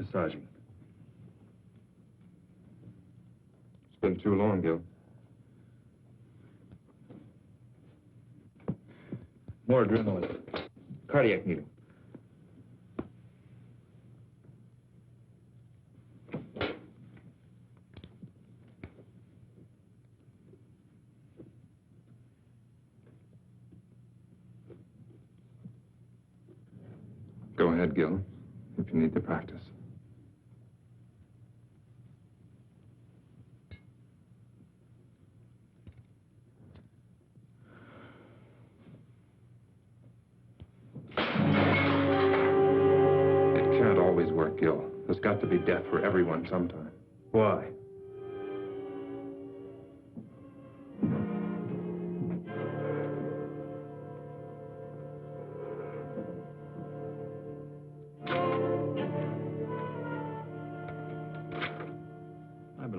massaging. It's been too long, Gil. More adrenaline. Cardiac needle. Go ahead, Gil, if you need to practice. It can't always work, Gil. There's got to be death for everyone sometime. Why?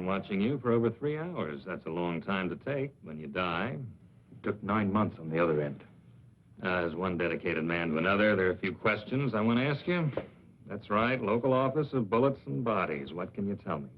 Watching you for over 3 hours. That's a long time to take when you die. It took 9 months on the other end. As one dedicated man to another, there are a few questions I want to ask you. That's right, local office of bullets and bodies. What can you tell me?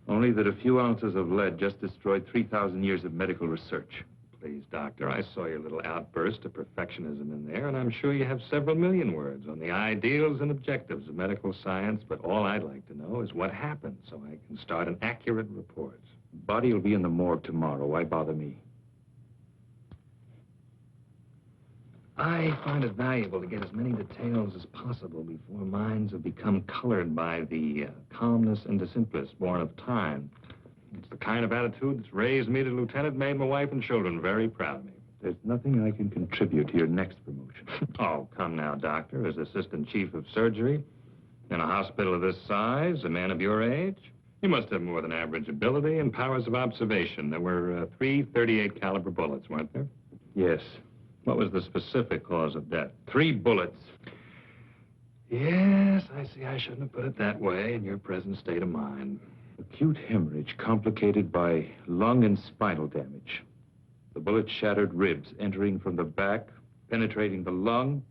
Only that a few ounces of lead just destroyed 3,000 years of medical research. Please, Doctor, I saw your little outburst of perfectionism in there, and I'm sure you have several million words on the ideals and objectives of medical science, but all I'd like to know is what happened so I can start an accurate report. Body will be in the morgue tomorrow. Why bother me? I find it valuable to get as many details as possible before minds have become colored by the calmness and the simplest born of time. It's the kind of attitude that's raised me to lieutenant, made my wife and children very proud of me. There's nothing I can contribute to your next promotion. Oh, come now, Doctor. As assistant chief of surgery in a hospital of this size, a man of your age, you must have more than average ability and powers of observation. There were 3 .38 caliber bullets, weren't there? Yes. What was the specific cause of death? 3 bullets. Yes, I see. I shouldn't have put it that way in your present state of mind. Acute hemorrhage complicated by lung and spinal damage. The bullet shattered ribs, entering from the back, penetrating the lung,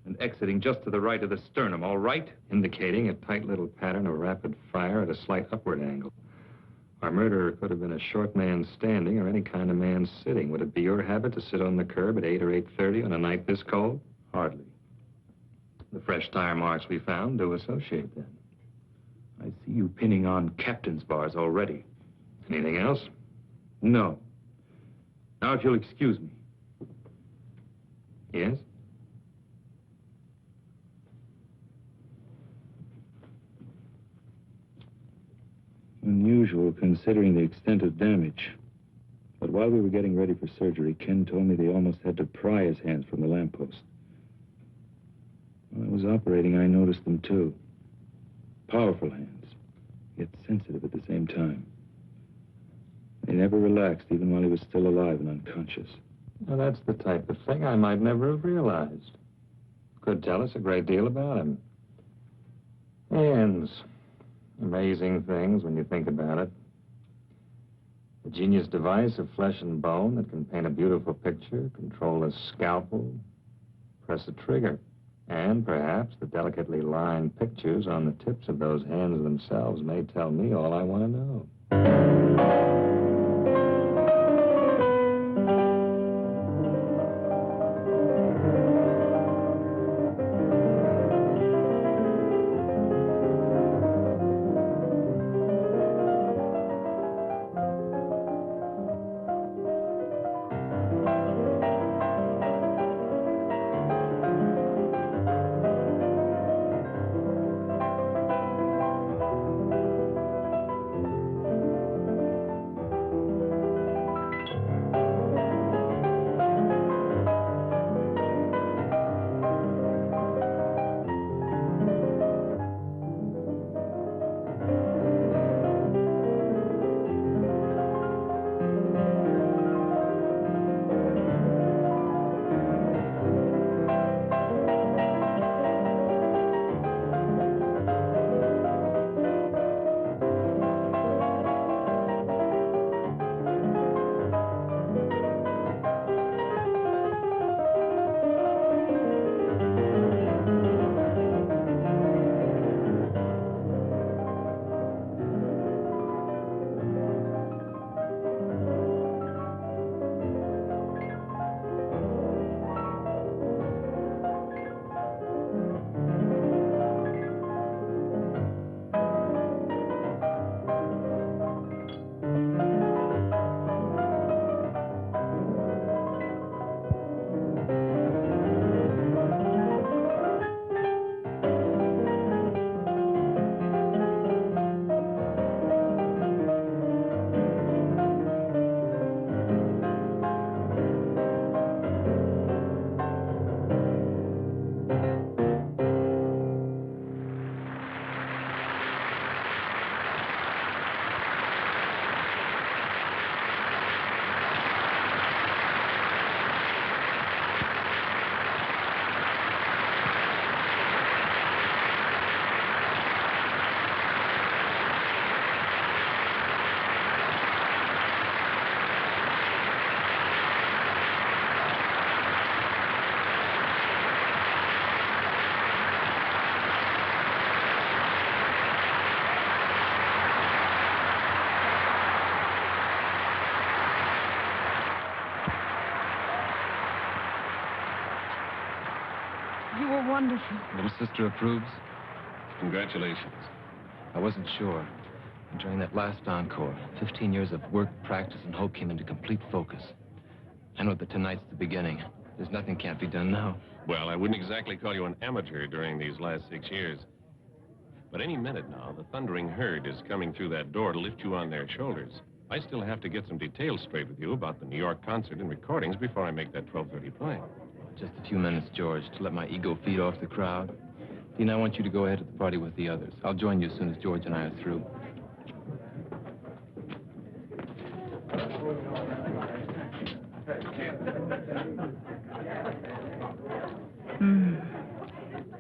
and exiting just to the right of the sternum, all right? Indicating a tight little pattern of rapid fire at a slight upward angle. Our murderer could have been a short man standing or any kind of man sitting. Would it be your habit to sit on the curb at 8 or 8:30 on a night this cold? Hardly. The fresh tire marks we found do associate then. I see you pinning on captain's bars already. Anything else? No. Now, if you'll excuse me. Yes? Unusual, considering the extent of damage. But while we were getting ready for surgery, Ken told me they almost had to pry his hands from the lamppost. While I was operating, I noticed them, too. Powerful hands, yet sensitive at the same time. They never relaxed, even while he was still alive and unconscious. Now, that's the type of thing I might never have realized. Could tell us a great deal about him. Hands. Amazing things when you think about it. A genius device of flesh and bone that can paint a beautiful picture, control a scalpel, press a trigger. And perhaps the delicately lined pictures on the tips of those hands themselves may tell me all I want to know. You were wonderful. Little sister approves? Congratulations. I wasn't sure. During that last encore, 15 years of work, practice, and hope came into complete focus. I know that tonight's the beginning. There's nothing can't be done now. Well, I wouldn't exactly call you an amateur during these last 6 years. But any minute now, the thundering herd is coming through that door to lift you on their shoulders. I still have to get some details straight with you about the New York concert and recordings before I make that 12:30 play. Just a few minutes, George, to let my ego feed off the crowd. Dean, I want you to go ahead to the party with the others. I'll join you as soon as George and I are through.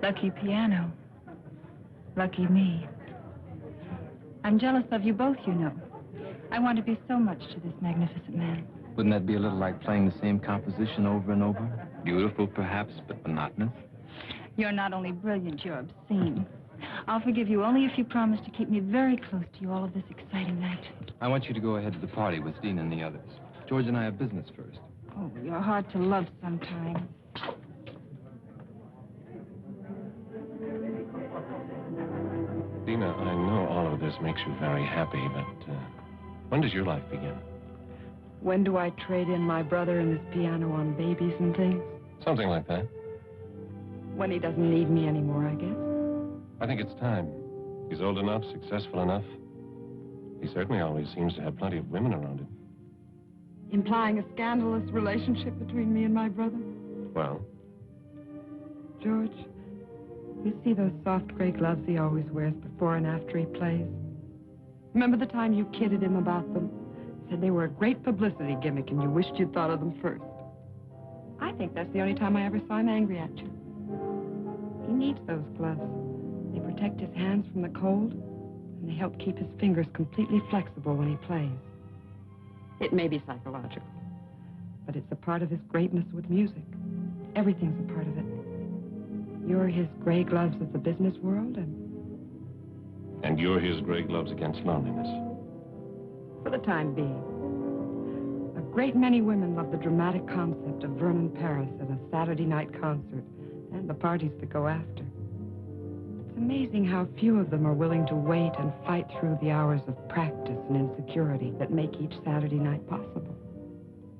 Lucky piano. Lucky me. I'm jealous of you both, you know. I want to be so much to this magnificent man. Wouldn't that be a little like playing the same composition over and over? Beautiful, perhaps, but monotonous? You're not only brilliant, you're obscene. I'll forgive you only if you promise to keep me very close to you all of this exciting night. I want you to go ahead to the party with Dean and the others. George and I have business first. Oh, you're hard to love sometimes. Dina, I know all of this makes you very happy, but when does your life begin? When do I trade in my brother and his piano on babies and things? Something like that. When he doesn't need me anymore, I guess. I think it's time. He's old enough, successful enough. He certainly always seems to have plenty of women around him. Implying a scandalous relationship between me and my brother? Well? George, you see those soft gray gloves he always wears before and after he plays? Remember the time you kidded him about them? Said they were a great publicity gimmick and you wished you'd thought of them first. I think that's the only time I ever saw him angry at you. He needs those gloves. They protect his hands from the cold, and they help keep his fingers completely flexible when he plays. It may be psychological, but it's a part of his greatness with music. Everything's a part of it. You're his gray gloves of the business world, And you're his gray gloves against loneliness. for the time being. A great many women love the dramatic concept of Vernon Paris at a Saturday night concert and the parties that go after. It's amazing how few of them are willing to wait and fight through the hours of practice and insecurity that make each Saturday night possible.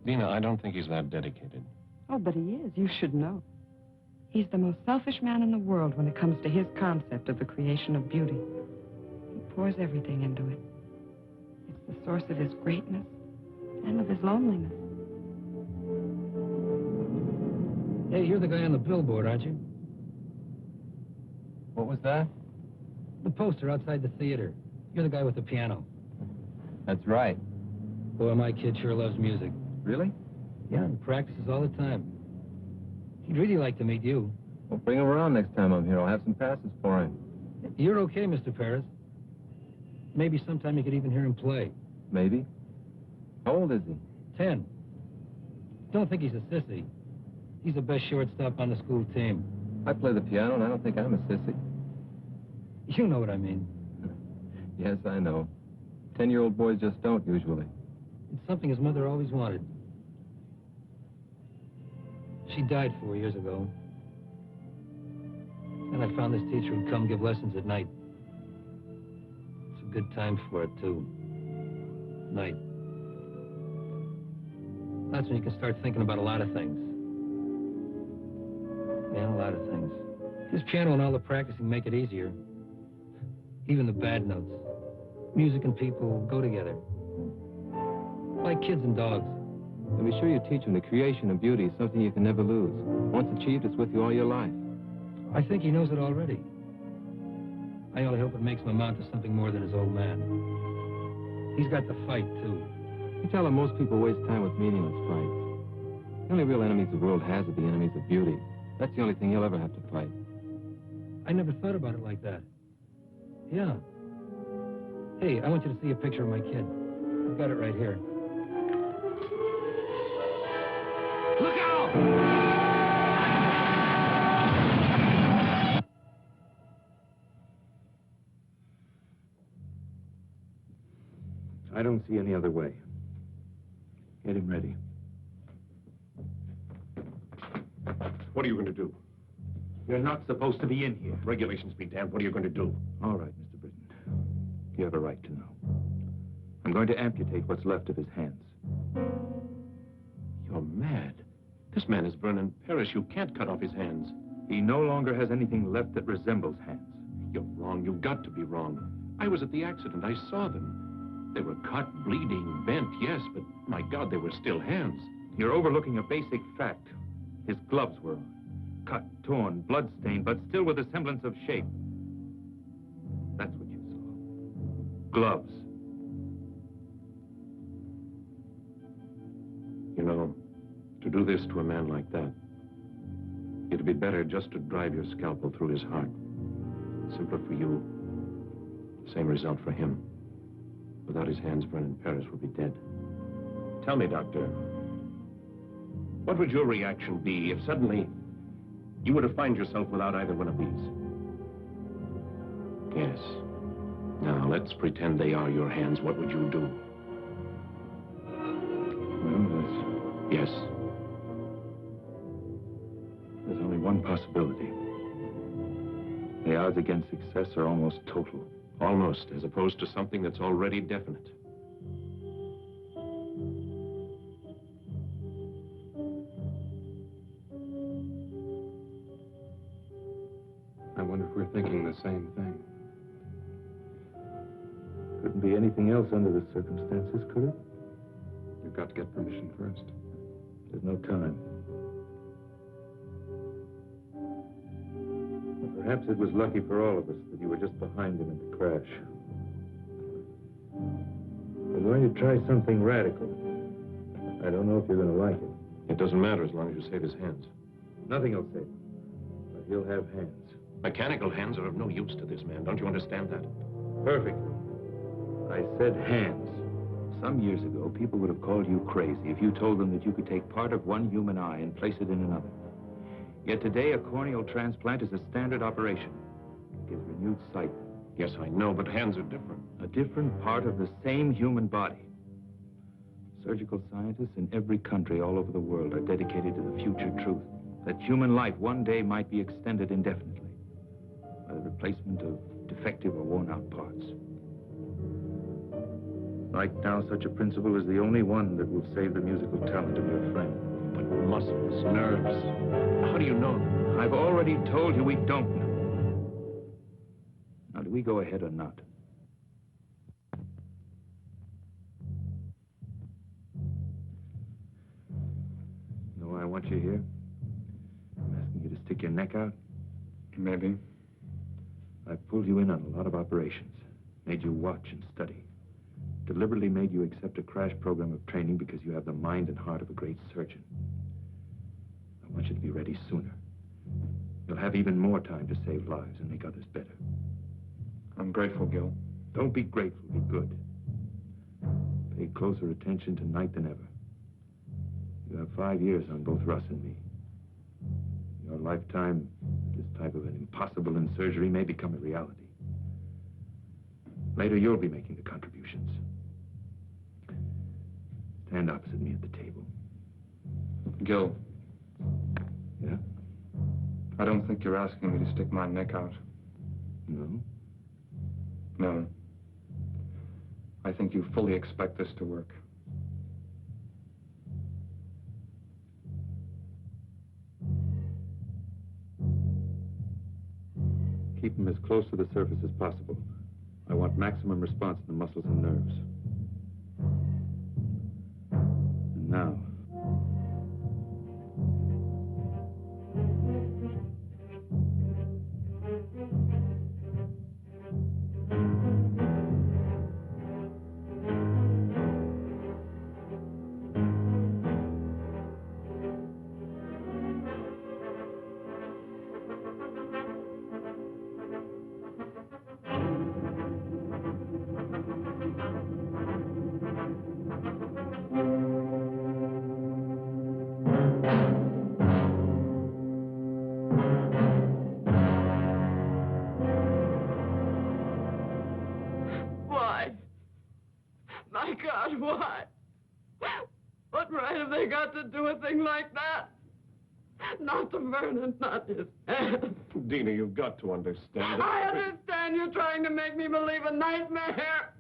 Dina, I don't think he's that dedicated. Oh, but he is. You should know. He's the most selfish man in the world when it comes to his concept of the creation of beauty. He pours everything into it. It's the source of his greatness and of his loneliness. Hey, you're the guy on the billboard, aren't you? What was that? The poster outside the theater. You're the guy with the piano. That's right. Boy, my kid sure loves music. Really? Yeah, and practices all the time. He'd really like to meet you. Well, bring him around next time I'm here. I'll have some passes for him. You're okay, Mr. Paris. Maybe sometime you could even hear him play. Maybe. How old is he? 10. Don't think he's a sissy. He's the best shortstop on the school team. I play the piano, and I don't think I'm a sissy. You know what I mean. Yes, I know. 10-year-old boys just don't, usually. It's something his mother always wanted. She died 4 years ago. And I found this teacher who'd come give lessons at night. It's a good time for it, too. Night. That's when you can start thinking about a lot of things. Yeah, a lot of things. His piano and all the practicing make it easier. Even the bad notes. Music and people go together. Like kids and dogs. And be sure you teach him the creation of beauty is something you can never lose. Once achieved, it's with you all your life. I think he knows it already. I only hope it makes him amount to something more than his old man. He's got the fight, too. You tell him most people waste time with meaningless fights. The only real enemies the world has are the enemies of beauty. That's the only thing he'll ever have to fight. I never thought about it like that. Yeah. Hey, I want you to see a picture of my kid. I've got it right here. Look out! I don't see any other way. Get him ready. What are you going to do? You're not supposed to be in here. Regulations be damned. What are you going to do? All right, Mr. Britton. You have a right to know. I'm going to amputate what's left of his hands. You're mad. This man is Vernon Parrish. You can't cut off his hands. He no longer has anything left that resembles hands. You're wrong. You've got to be wrong. I was at the accident. I saw them. They were cut, bleeding, bent, yes, but my God, they were still hands. You're overlooking a basic fact. His gloves were on. Cut, torn, blood-stained, but still with a semblance of shape. That's what you saw. Gloves. You know, to do this to a man like that, it'd be better just to drive your scalpel through his heart. Simpler for you, same result for him. Without his hands, Vernon Parrish would be dead. Tell me, Doctor, what would your reaction be if suddenly you were to find yourself without either one of these? Yes. Now, let's pretend they are your hands. What would you do? Well, Yes. there's only one possibility. The odds against success are almost total. Almost, as opposed to something that's already definite. I wonder if we're thinking the same thing. Couldn't be anything else under the circumstances, could it? You've got to get permission first. There's no time. Well, perhaps it was lucky for all of us that you were just behind him in the crash. We're going to try something radical. I don't know if you're going to like it. It doesn't matter as long as you save his hands. Nothing will save him, but he'll have hands. Mechanical hands are of no use to this man. Don't you understand that? Perfect. I said hands. Some years ago, people would have called you crazy if you told them that you could take part of one human eye and place it in another. Yet today, a corneal transplant is a standard operation. It gives renewed sight. Yes, I know, but hands are different. A different part of the same human body. Surgical scientists in every country all over the world are dedicated to the future truth that human life one day might be extended indefinitely by the replacement of defective or worn-out parts. Right now, such a principle is the only one that will save the musical talent of your friend. But muscles, nerves, how do you know them? I've already told you we don't know. Now, do we go ahead or not? You know why I want you here? I'm asking you to stick your neck out. Maybe. I've pulled you in on a lot of operations, made you watch and study. Deliberately made you accept a crash program of training because you have the mind and heart of a great surgeon. I want you to be ready sooner. You'll have even more time to save lives and make others better. I'm grateful, Gil. Don't be grateful, be good. Pay closer attention tonight than ever. You have 5 years on both Russ and me. In your lifetime, this type of an impossible in surgery may become a reality. Later, you'll be making the contributions. Stand opposite me at the table. Gil, Yeah? I don't think you're asking me to stick my neck out. No? No. I think you fully expect this to work. Keep them as close to the surface as possible. I want maximum response in the muscles and nerves. And now. Why? My God, why? What right have they got to do a thing like that? Not to Vernon, not his hand. Dina, you've got to understand. I understand you're trying to make me believe a nightmare.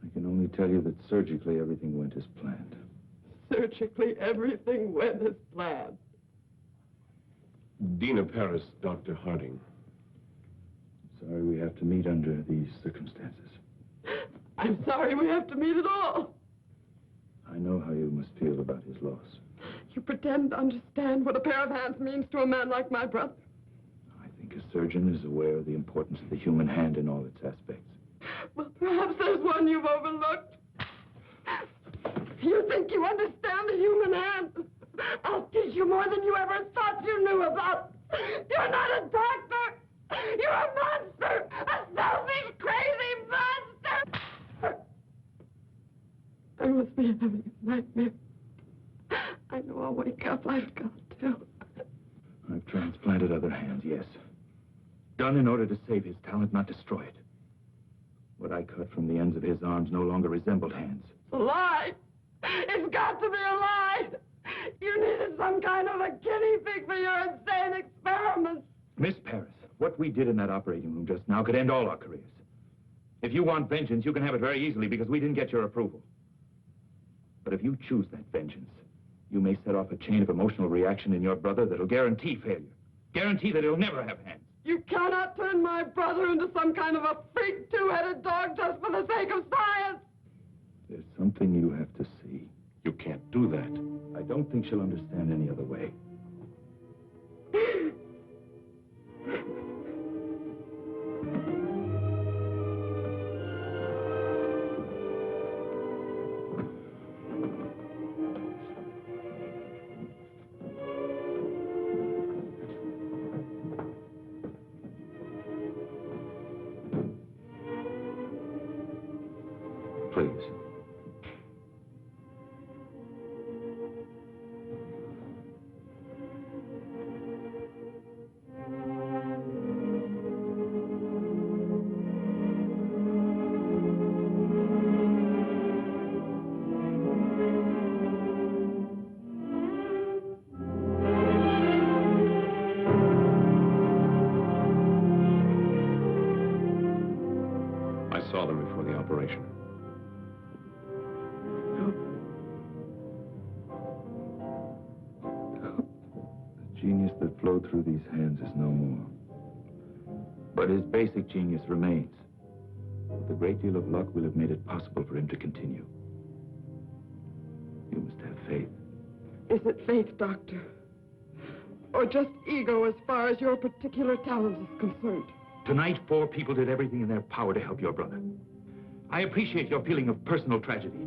I can only tell you that surgically everything went as planned. Surgically, everything went as planned. Dina Paris, Dr. Harding. Sorry we have to meet under these circumstances. I'm sorry we have to meet at all. I know how you must feel about his loss. You pretend to understand what a pair of hands means to a man like my brother. I think a surgeon is aware of the importance of the human hand in all its aspects. Well, perhaps there's one you've overlooked. You think you understand the human hand? I'll teach you more than you ever thought you knew about. You're not a doctor. You're a monster. A selfish, crazy monster. I must be having a nightmare. I know I'll wake up. I've got to. I've transplanted other hands, yes. Done in order to save his talent, not destroy it. What I cut from the ends of his arms no longer resembled hands. It's a lie. It's got to be a lie. You needed some kind of a guinea pig for your insane experiments. Miss Paris, what we did in that operating room just now could end all our careers. If you want vengeance, you can have it very easily because we didn't get your approval. But if you choose that vengeance, you may set off a chain of emotional reaction in your brother that'll guarantee failure. Guarantee that he'll never have hands. You cannot turn my brother into some kind of a freak two-headed dog just for the sake of science. There's something you have to see. You can't do that. I don't think she'll understand any other way. Please. I saw them before the operation. The genius that flowed through these hands is no more. But his basic genius remains. With a great deal of luck, we'll have made it possible for him to continue. You must have faith. Is it faith, Doctor? Or just ego as far as your particular talent is concerned? Tonight, 4 people did everything in their power to help your brother. I appreciate your feeling of personal tragedy,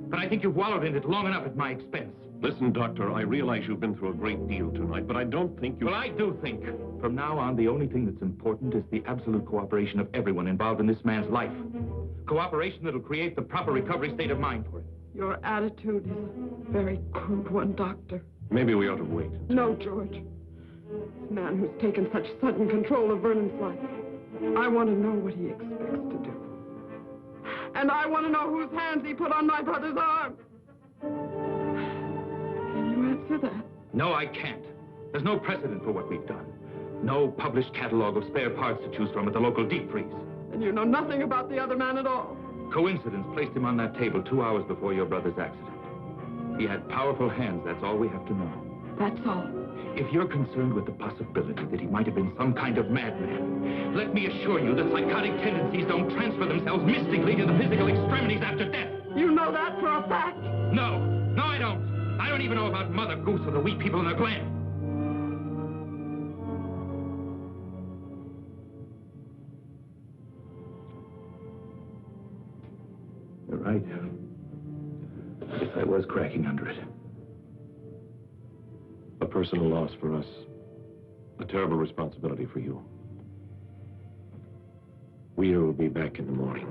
but I think you've wallowed in it long enough at my expense. Listen, Doctor, I realize you've been through a great deal tonight, but I don't think you... Well, I do think. From now on, the only thing that's important is the absolute cooperation of everyone involved in this man's life. Cooperation that'll create the proper recovery state of mind for him. Your attitude is a very crude one, Doctor. Maybe we ought to wait. No, George. This man who's taken such sudden control of Vernon's life, I want to know what he expects to do. And I want to know whose hands he put on my brother's arm. Can you answer that? No, I can't. There's no precedent for what we've done. No published catalog of spare parts to choose from at the local deep freeze. And you know nothing about the other man at all. Coincidence placed him on that table 2 hours before your brother's accident. He had powerful hands, that's all we have to know. That's all. If you're concerned with the possibility that he might have been some kind of madman, let me assure you that psychotic tendencies don't transfer themselves mystically to the physical extremities after death. You know that for a fact? No, I don't. I don't even know about Mother Goose or the wee people in the glen. You're right. I guess I was cracking under it. A personal loss for us. A terrible responsibility for you. We will be back in the morning.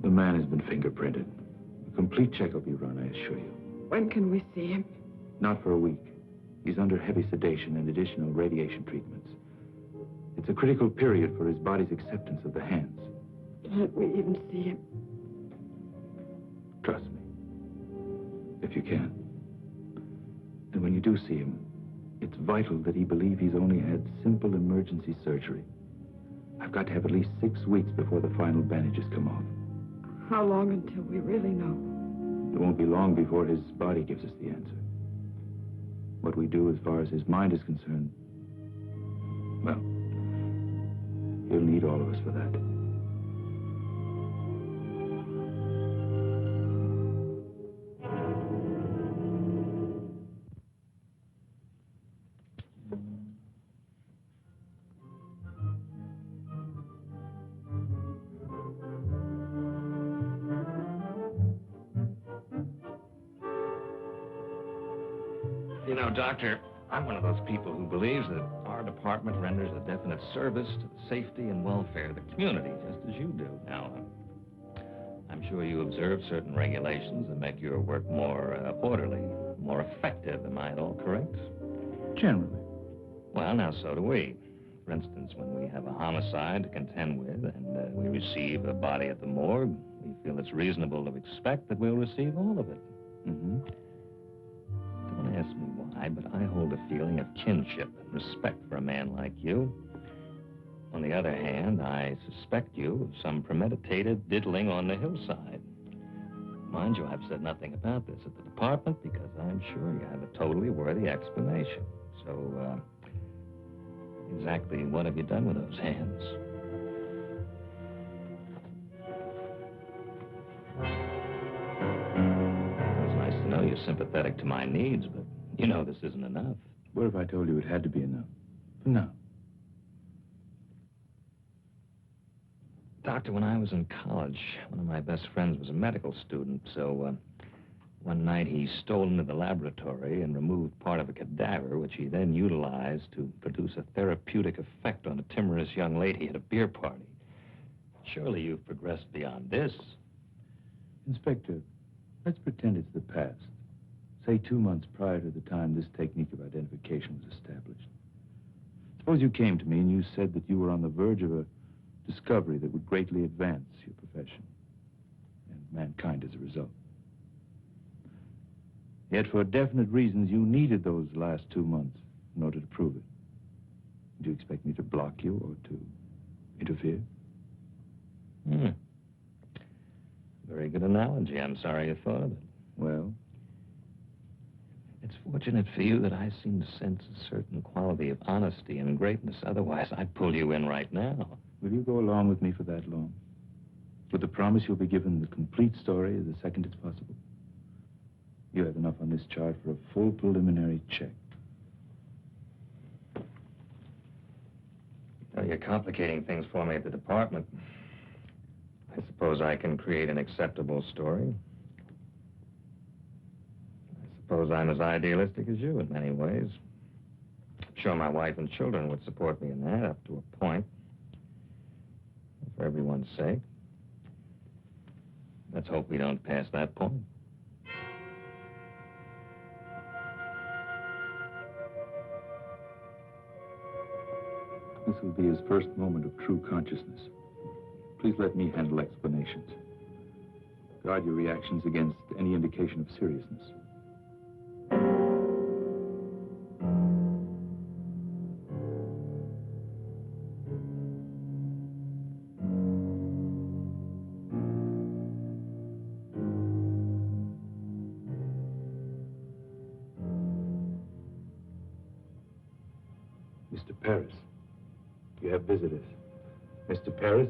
The man has been fingerprinted. A complete check will be run, I assure you. When can we see him? Not for a week. He's under heavy sedation and additional radiation treatments. It's a critical period for his body's acceptance of the hands. Can't we even see him? Trust me, if you can. And when you do see him, it's vital that he believe he's only had simple emergency surgery. I've got to have at least 6 weeks before the final bandages come off. How long until we really know? It won't be long before his body gives us the answer. What we do as far as his mind is concerned, well, he'll need all of us for that. You know, Doctor, I'm one of those people who believes that our department renders a definite service to the safety and welfare of the community, just as you do. Now, I'm sure you observe certain regulations that make your work more orderly, more effective. Am I at all correct? Generally. Well, now, so do we. For instance, when we have a homicide to contend with and we receive a body at the morgue, we feel it's reasonable to expect that we'll receive all of it. Mm-hmm. Don't ask me why, but I hold a feeling of kinship and respect for a man like you. On the other hand, I suspect you of some premeditated diddling on the hillside. Mind you, I've said nothing about this at the department because I'm sure you have a totally worthy explanation. So, exactly what have you done with those hands? It's nice to know you're sympathetic to my needs, but you know this isn't enough. What if I told you it had to be enough? For now. Doctor, when I was in college, one of my best friends was a medical student, so one night he stole into the laboratory and removed part of a cadaver, which he then utilized to produce a therapeutic effect on a timorous young lady at a beer party. Surely you've progressed beyond this. Inspector, let's pretend it's the past. Say 2 months prior to the time this technique of identification was established. Suppose you came to me and you said that you were on the verge of a discovery that would greatly advance your profession and mankind as a result. Yet for definite reasons, you needed those last 2 months in order to prove it. Do you expect me to block you or to interfere? Very good analogy. I'm sorry you thought of it. Well? It's fortunate for you that I seem to sense a certain quality of honesty and greatness. Otherwise, I'd pull you in right now. Will you go along with me for that long? With the promise you'll be given the complete story the second it's possible? You have enough on this chart for a full preliminary check. Well, you're complicating things for me at the department. I suppose I can create an acceptable story. I suppose I'm as idealistic as you in many ways. I'm sure my wife and children would support me in that up to a point. For everyone's sake. Let's hope we don't pass that point. This will be his first moment of true consciousness. Please let me handle explanations. Guard your reactions against any indication of seriousness. Mr. Paris, you have visitors. Mr. Paris?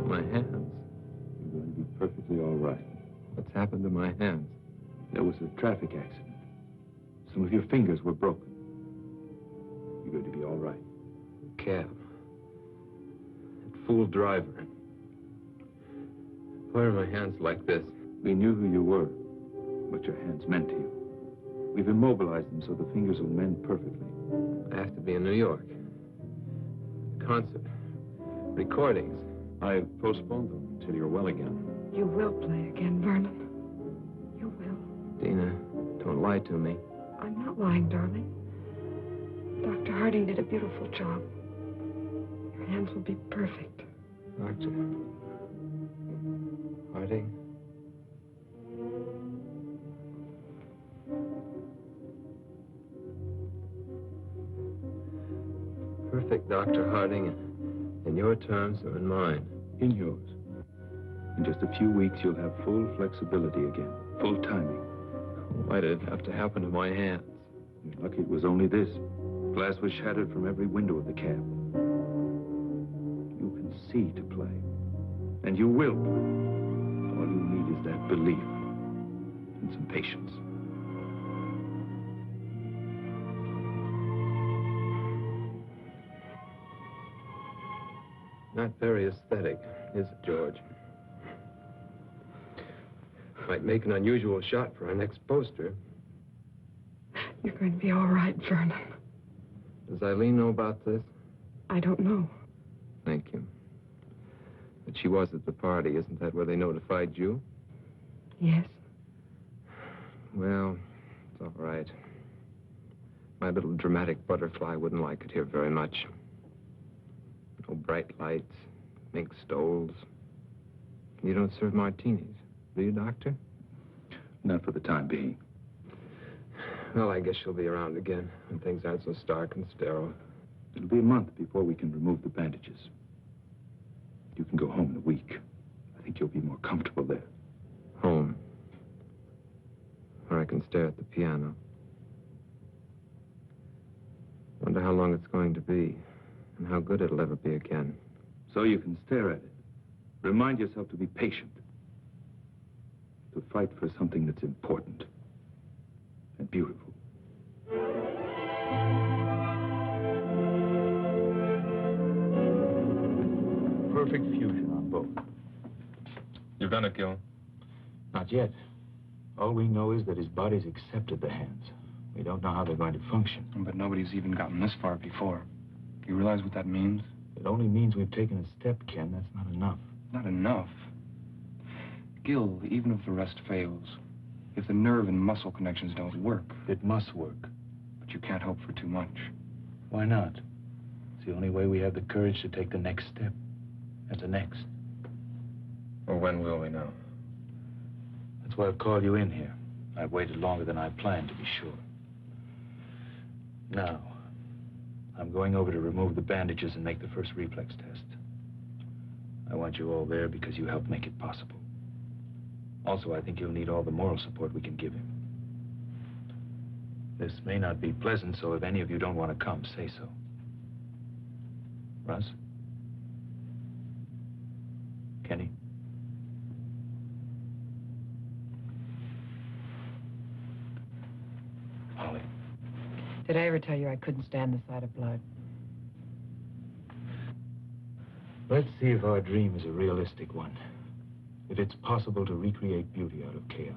My hands. You're going to be perfectly all right. What's happened to my hands? There was a traffic accident. Some of your fingers were broken. You're going to be all right. Cab. That fool driver. Why are my hands like this? We knew who you were, what your hands meant to you. We've immobilized them so the fingers will mend perfectly. I have to be in New York. Concert. Recordings. I've postponed them until you're well again. You will play again, Vernon. You will. Dina, don't lie to me. I'm not lying, darling. Dr. Harding did a beautiful job. Your hands will be perfect. Doctor. Harding. Perfect, Dr. Harding. In your terms or in mine? In yours. In just a few weeks, you'll have full flexibility again, full timing. Why did it have to happen to my hands? You're lucky it was only this. Glass was shattered from every window of the cab. You can see to play. And you will play. All you need is that belief and some patience. Not very aesthetic, is it, George? Might make an unusual shot for our next poster. You're going to be all right, Vernon. Does Eileen know about this? I don't know. Thank you. But she was at the party. Isn't that where they notified you? Yes. Well, it's all right. My little dramatic butterfly wouldn't like it here very much. No bright lights, mink stoles. You don't serve martinis, do you, Doctor? Not for the time being. Well, I guess she'll be around again when things aren't so stark and sterile. It'll be a month before we can remove the bandages. You can go home in a week. I think you'll be more comfortable there. Home. Where I can stare at the piano. Wonder how long it's going to be. And how good it'll ever be again. So you can stare at it. Remind yourself to be patient. To fight for something that's important and beautiful. Perfect fusion on both. You've done it, Gil. Not yet. All we know is that his body's accepted the hands. We don't know how they're going to function. But nobody's even gotten this far before. You realize what that means? It only means we've taken a step, Ken. That's not enough. Not enough. Gil, even if the rest fails, if the nerve and muscle connections don't work... It must work. But you can't hope for too much. Why not? It's the only way we have the courage to take the next step. And the next. Well, when will we know? That's why I've called you in here. I've waited longer than I planned, to be sure. Now, I'm going over to remove the bandages and make the first reflex test. I want you all there because you helped make it possible. Also, I think you'll need all the moral support we can give him. This may not be pleasant, so if any of you don't want to come, say so. Russ? Kenny? Holly? Did I ever tell you I couldn't stand the sight of blood? Let's see if our dream is a realistic one. If it's possible to recreate beauty out of chaos.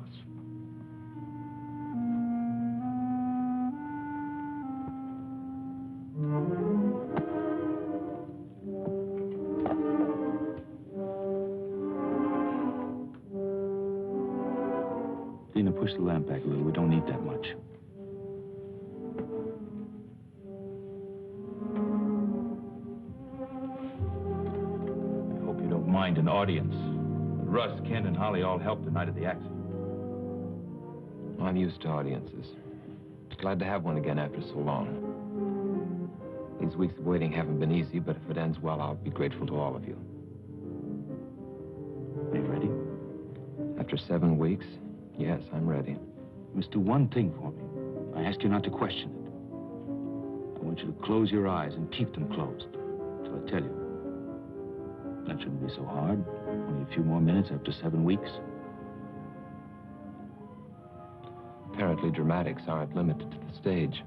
Dina, push the lamp back a little. We don't need that much. I hope you don't mind an audience. Russ, Kent, and Holly all helped the night of the accident. I'm used to audiences. Glad to have one again after so long. These weeks of waiting haven't been easy, but if it ends well, I'll be grateful to all of you. Are you ready? After 7 weeks, yes, I'm ready. You must do one thing for me. I ask you not to question it. I want you to close your eyes and keep them closed till I tell you. That shouldn't be so hard. Only a few more minutes after 7 weeks. Apparently, dramatics aren't limited to the stage.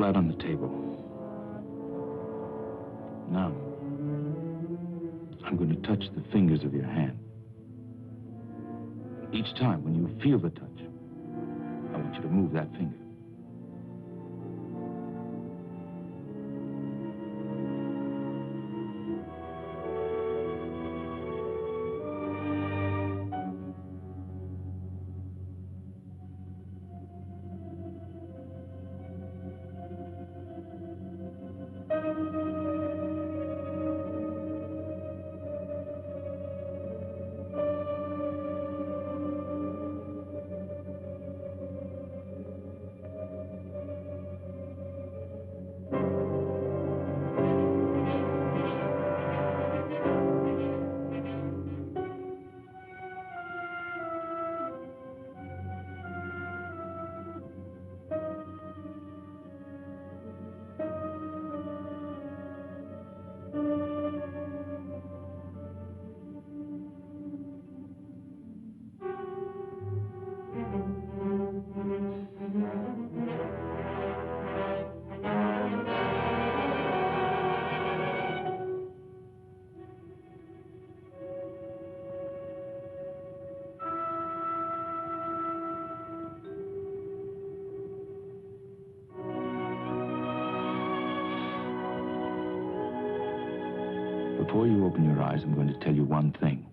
flat on the table. Now, I'm going to touch the fingers of your hand. Each time when you feel the touch, I want you to move that finger. Before you open your eyes, I'm going to tell you one thing.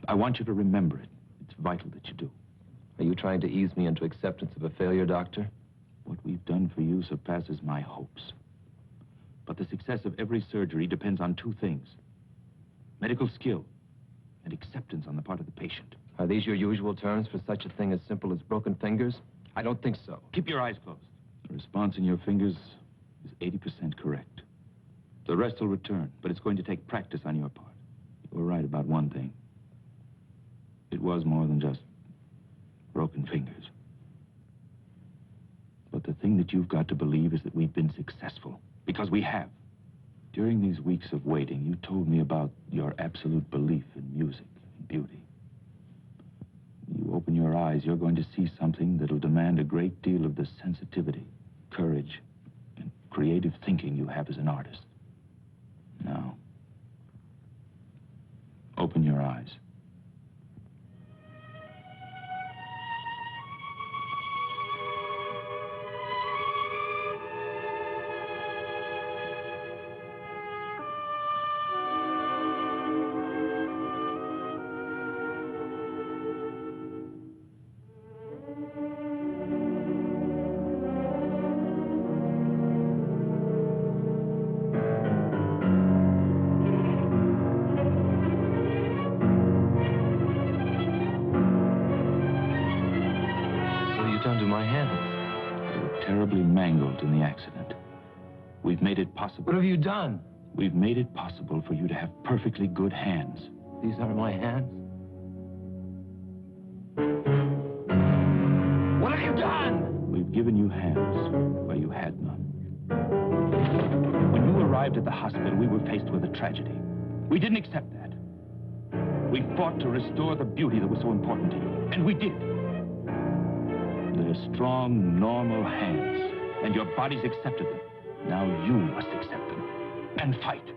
I want you to remember it. It's vital that you do. Are you trying to ease me into acceptance of a failure, Doctor? What we've done for you surpasses my hopes. But the success of every surgery depends on two things: medical skill and acceptance on the part of the patient. Are these your usual terms for such a thing as simple as broken fingers? I don't think so. Keep your eyes closed. The response in your fingers is 80% correct. The rest will return, but it's going to take practice on your part. You were right about one thing. It was more than just broken fingers. But the thing that you've got to believe is that we've been successful, because we have. During these weeks of waiting, you told me about your absolute belief in music and beauty. When you open your eyes, you're going to see something that'll demand a great deal of the sensitivity, courage, and creative thinking you have as an artist. Now, open your eyes. Terribly mangled in the accident. We've made it possible. What have you done? We've made it possible for you to have perfectly good hands. These aren't my hands. What have you done? We've given you hands where you had none. When you arrived at the hospital, we were faced with a tragedy. We didn't accept that. We fought to restore the beauty that was so important to you, and we did. They're strong, normal hands, and your body's accepted them. Now you must accept them and fight.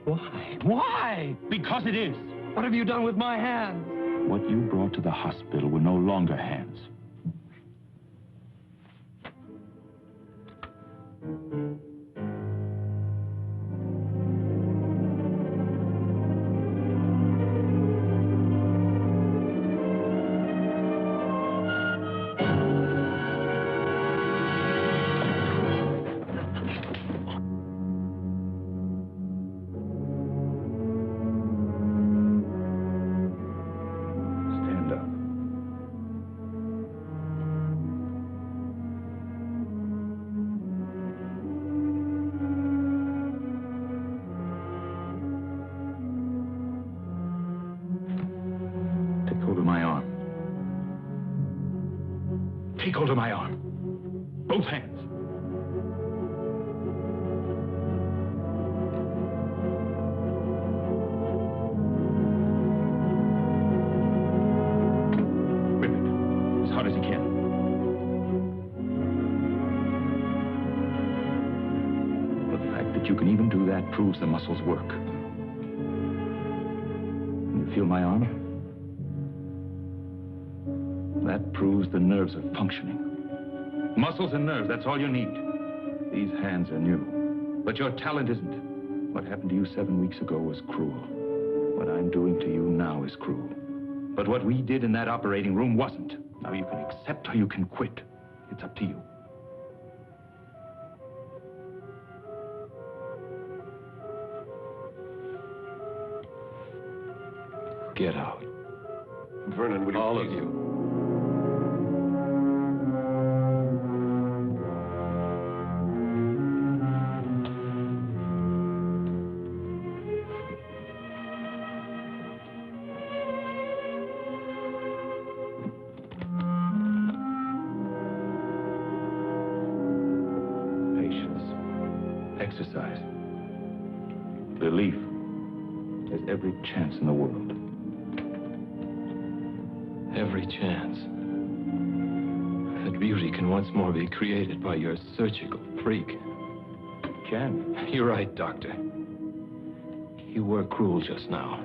Why? Why? Because it is. What have you done with my hands? What you brought to the hospital were no longer hands. Take hold of my arm. Both hands. Grip it as hard as you can. That proves the muscles work. You feel my arm? That proves the nerves are functioning. Muscles and nerves, that's all you need. These hands are new. But your talent isn't. What happened to you 7 weeks ago was cruel. What I'm doing to you now is cruel. But what we did in that operating room wasn't. Now you can accept or you can quit. It's up to you. Get out. Vernon, would you All please? of you. Exercise. Belief. There's every chance in the world. Every chance that beauty can once more be created by your surgical freak. Can. You're right, Doctor. You were cruel just now.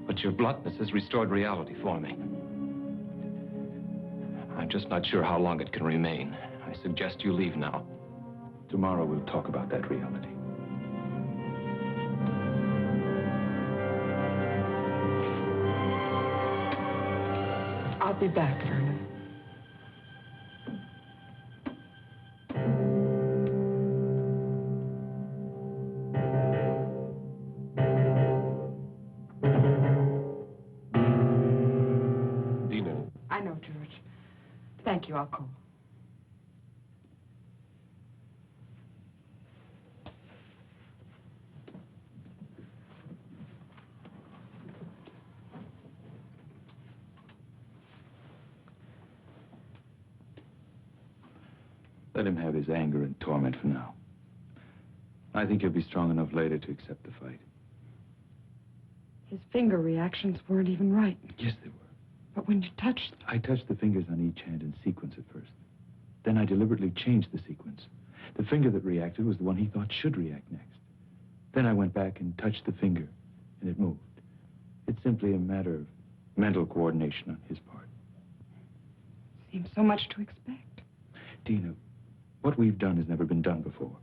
But your bluntness has restored reality for me. I'm just not sure how long it can remain. I suggest you leave now. Tomorrow we'll talk about that reality. I'll be back, Vernon. Dina. I know, George. Thank you, I'll call. Let him have his anger and torment for now. I think he'll be strong enough later to accept the fight. His finger reactions weren't even right. Yes, they were. But when you touched them... I touched the fingers on each hand in sequence at first. Then I deliberately changed the sequence. The finger that reacted was the one he thought should react next. Then I went back and touched the finger, and it moved. It's simply a matter of mental coordination on his part. Seems so much to expect. Dina, what we've done has never been done before.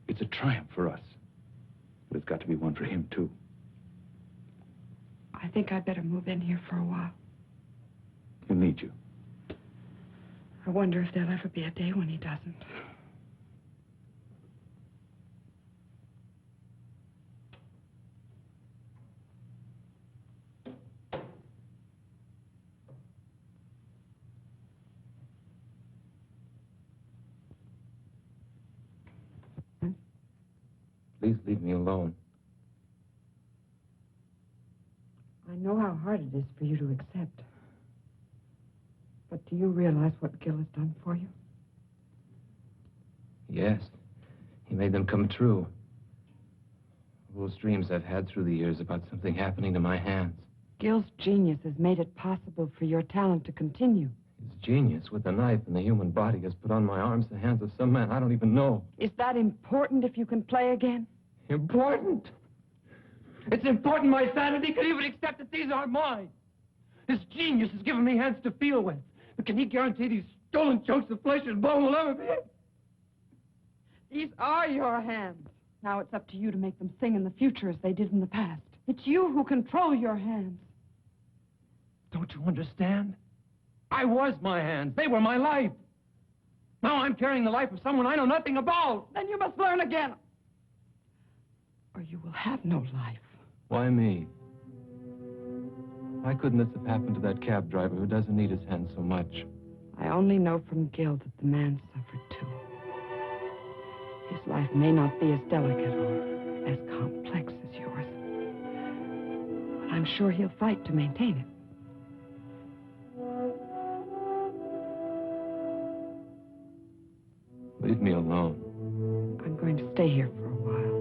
It's a triumph for us. But it's got to be one for him, too. I think I'd better move in here for a while. He'll need you. I wonder if there'll ever be a day when he doesn't. Please leave me alone. I know how hard it is for you to accept. But do you realize what Gil has done for you? Yes. He made them come true. Those dreams I've had through the years about something happening to my hands. Gil's genius has made it possible for your talent to continue. His genius with the knife in the human body has put on my arms the hands of some man I don't even know. Is that important if you can play again? Important? It's important my sanity could even accept that these aren't mine. His genius has given me hands to feel with. But can he guarantee these stolen chunks of flesh and bone will ever be? These are your hands. Now it's up to you to make them sing in the future as they did in the past. It's you who control your hands. Don't you understand? I was my hands. They were my life. Now I'm carrying the life of someone I know nothing about. Then you must learn again. Or you will have no life. Why me? Why couldn't this have happened to that cab driver who doesn't need his hands so much? I only know from Gil that the man suffered too. His life may not be as delicate or as complex as yours. But I'm sure he'll fight to maintain it. Leave me alone. I'm going to stay here for a while.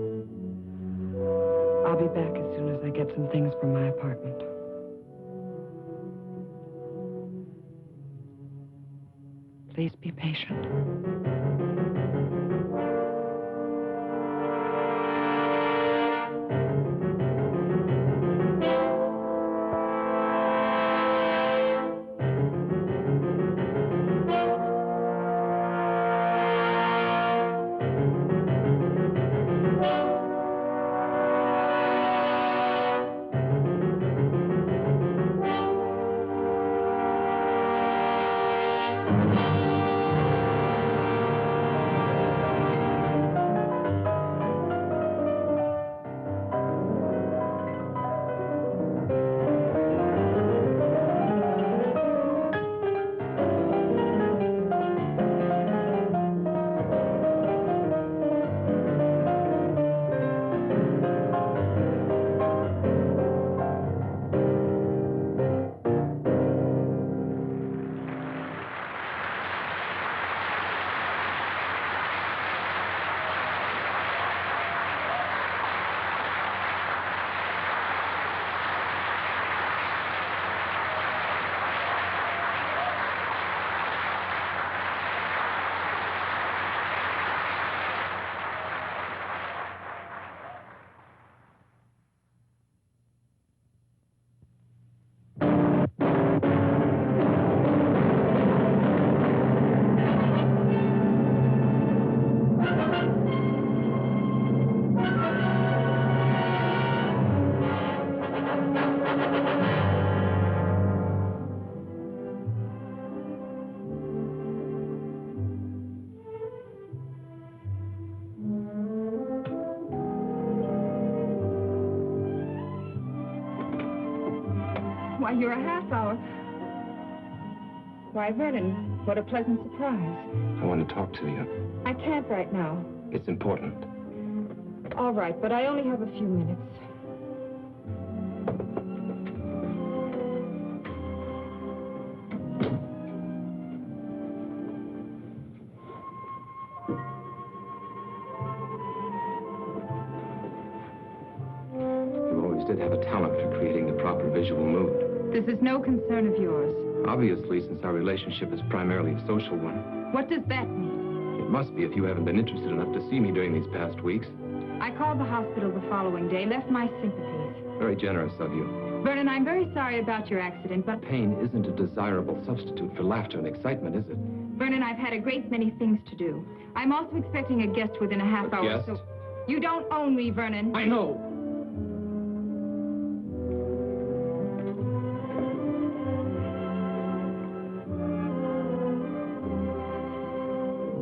I'll be back as soon as I get some things from my apartment. Please be patient. Why, you're a half hour. Why, Vernon, what a pleasant surprise. I want to talk to you. I can't right now. It's important. All right, but I only have a few minutes. You always did have a talent for creating the proper visual mood. This is no concern of yours. Obviously, since our relationship is primarily a social one. What does that mean? It must be if you haven't been interested enough to see me during these past weeks. I called the hospital the following day, left my sympathies. Very generous of you. Vernon, I'm very sorry about your accident, but... Pain isn't a desirable substitute for laughter and excitement, is it? Vernon, I've had a great many things to do. I'm also expecting a guest within a half hour, guest? so... You don't own me, Vernon. I know.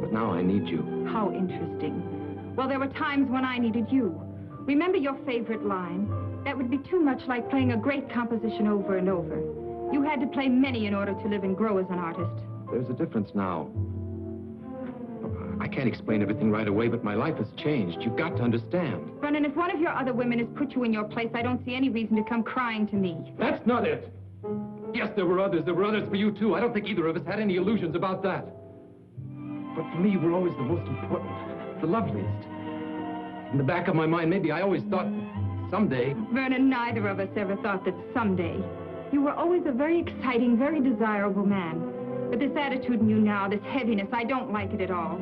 But now I need you. How interesting. Well, there were times when I needed you. Remember your favorite line? That would be too much like playing a great composition over and over. You had to play many in order to live and grow as an artist. There's a difference now. I can't explain everything right away, but my life has changed. You've got to understand. Vernon, if one of your other women has put you in your place, I don't see any reason to come crying to me. That's not it. Yes, there were others. There were others for you, too. I don't think either of us had any illusions about that. But for me, you were always the most important, the loveliest. In the back of my mind, maybe I always thought someday... Vernon, neither of us ever thought that someday. You were always a very exciting, very desirable man. But this attitude in you now, this heaviness, I don't like it at all.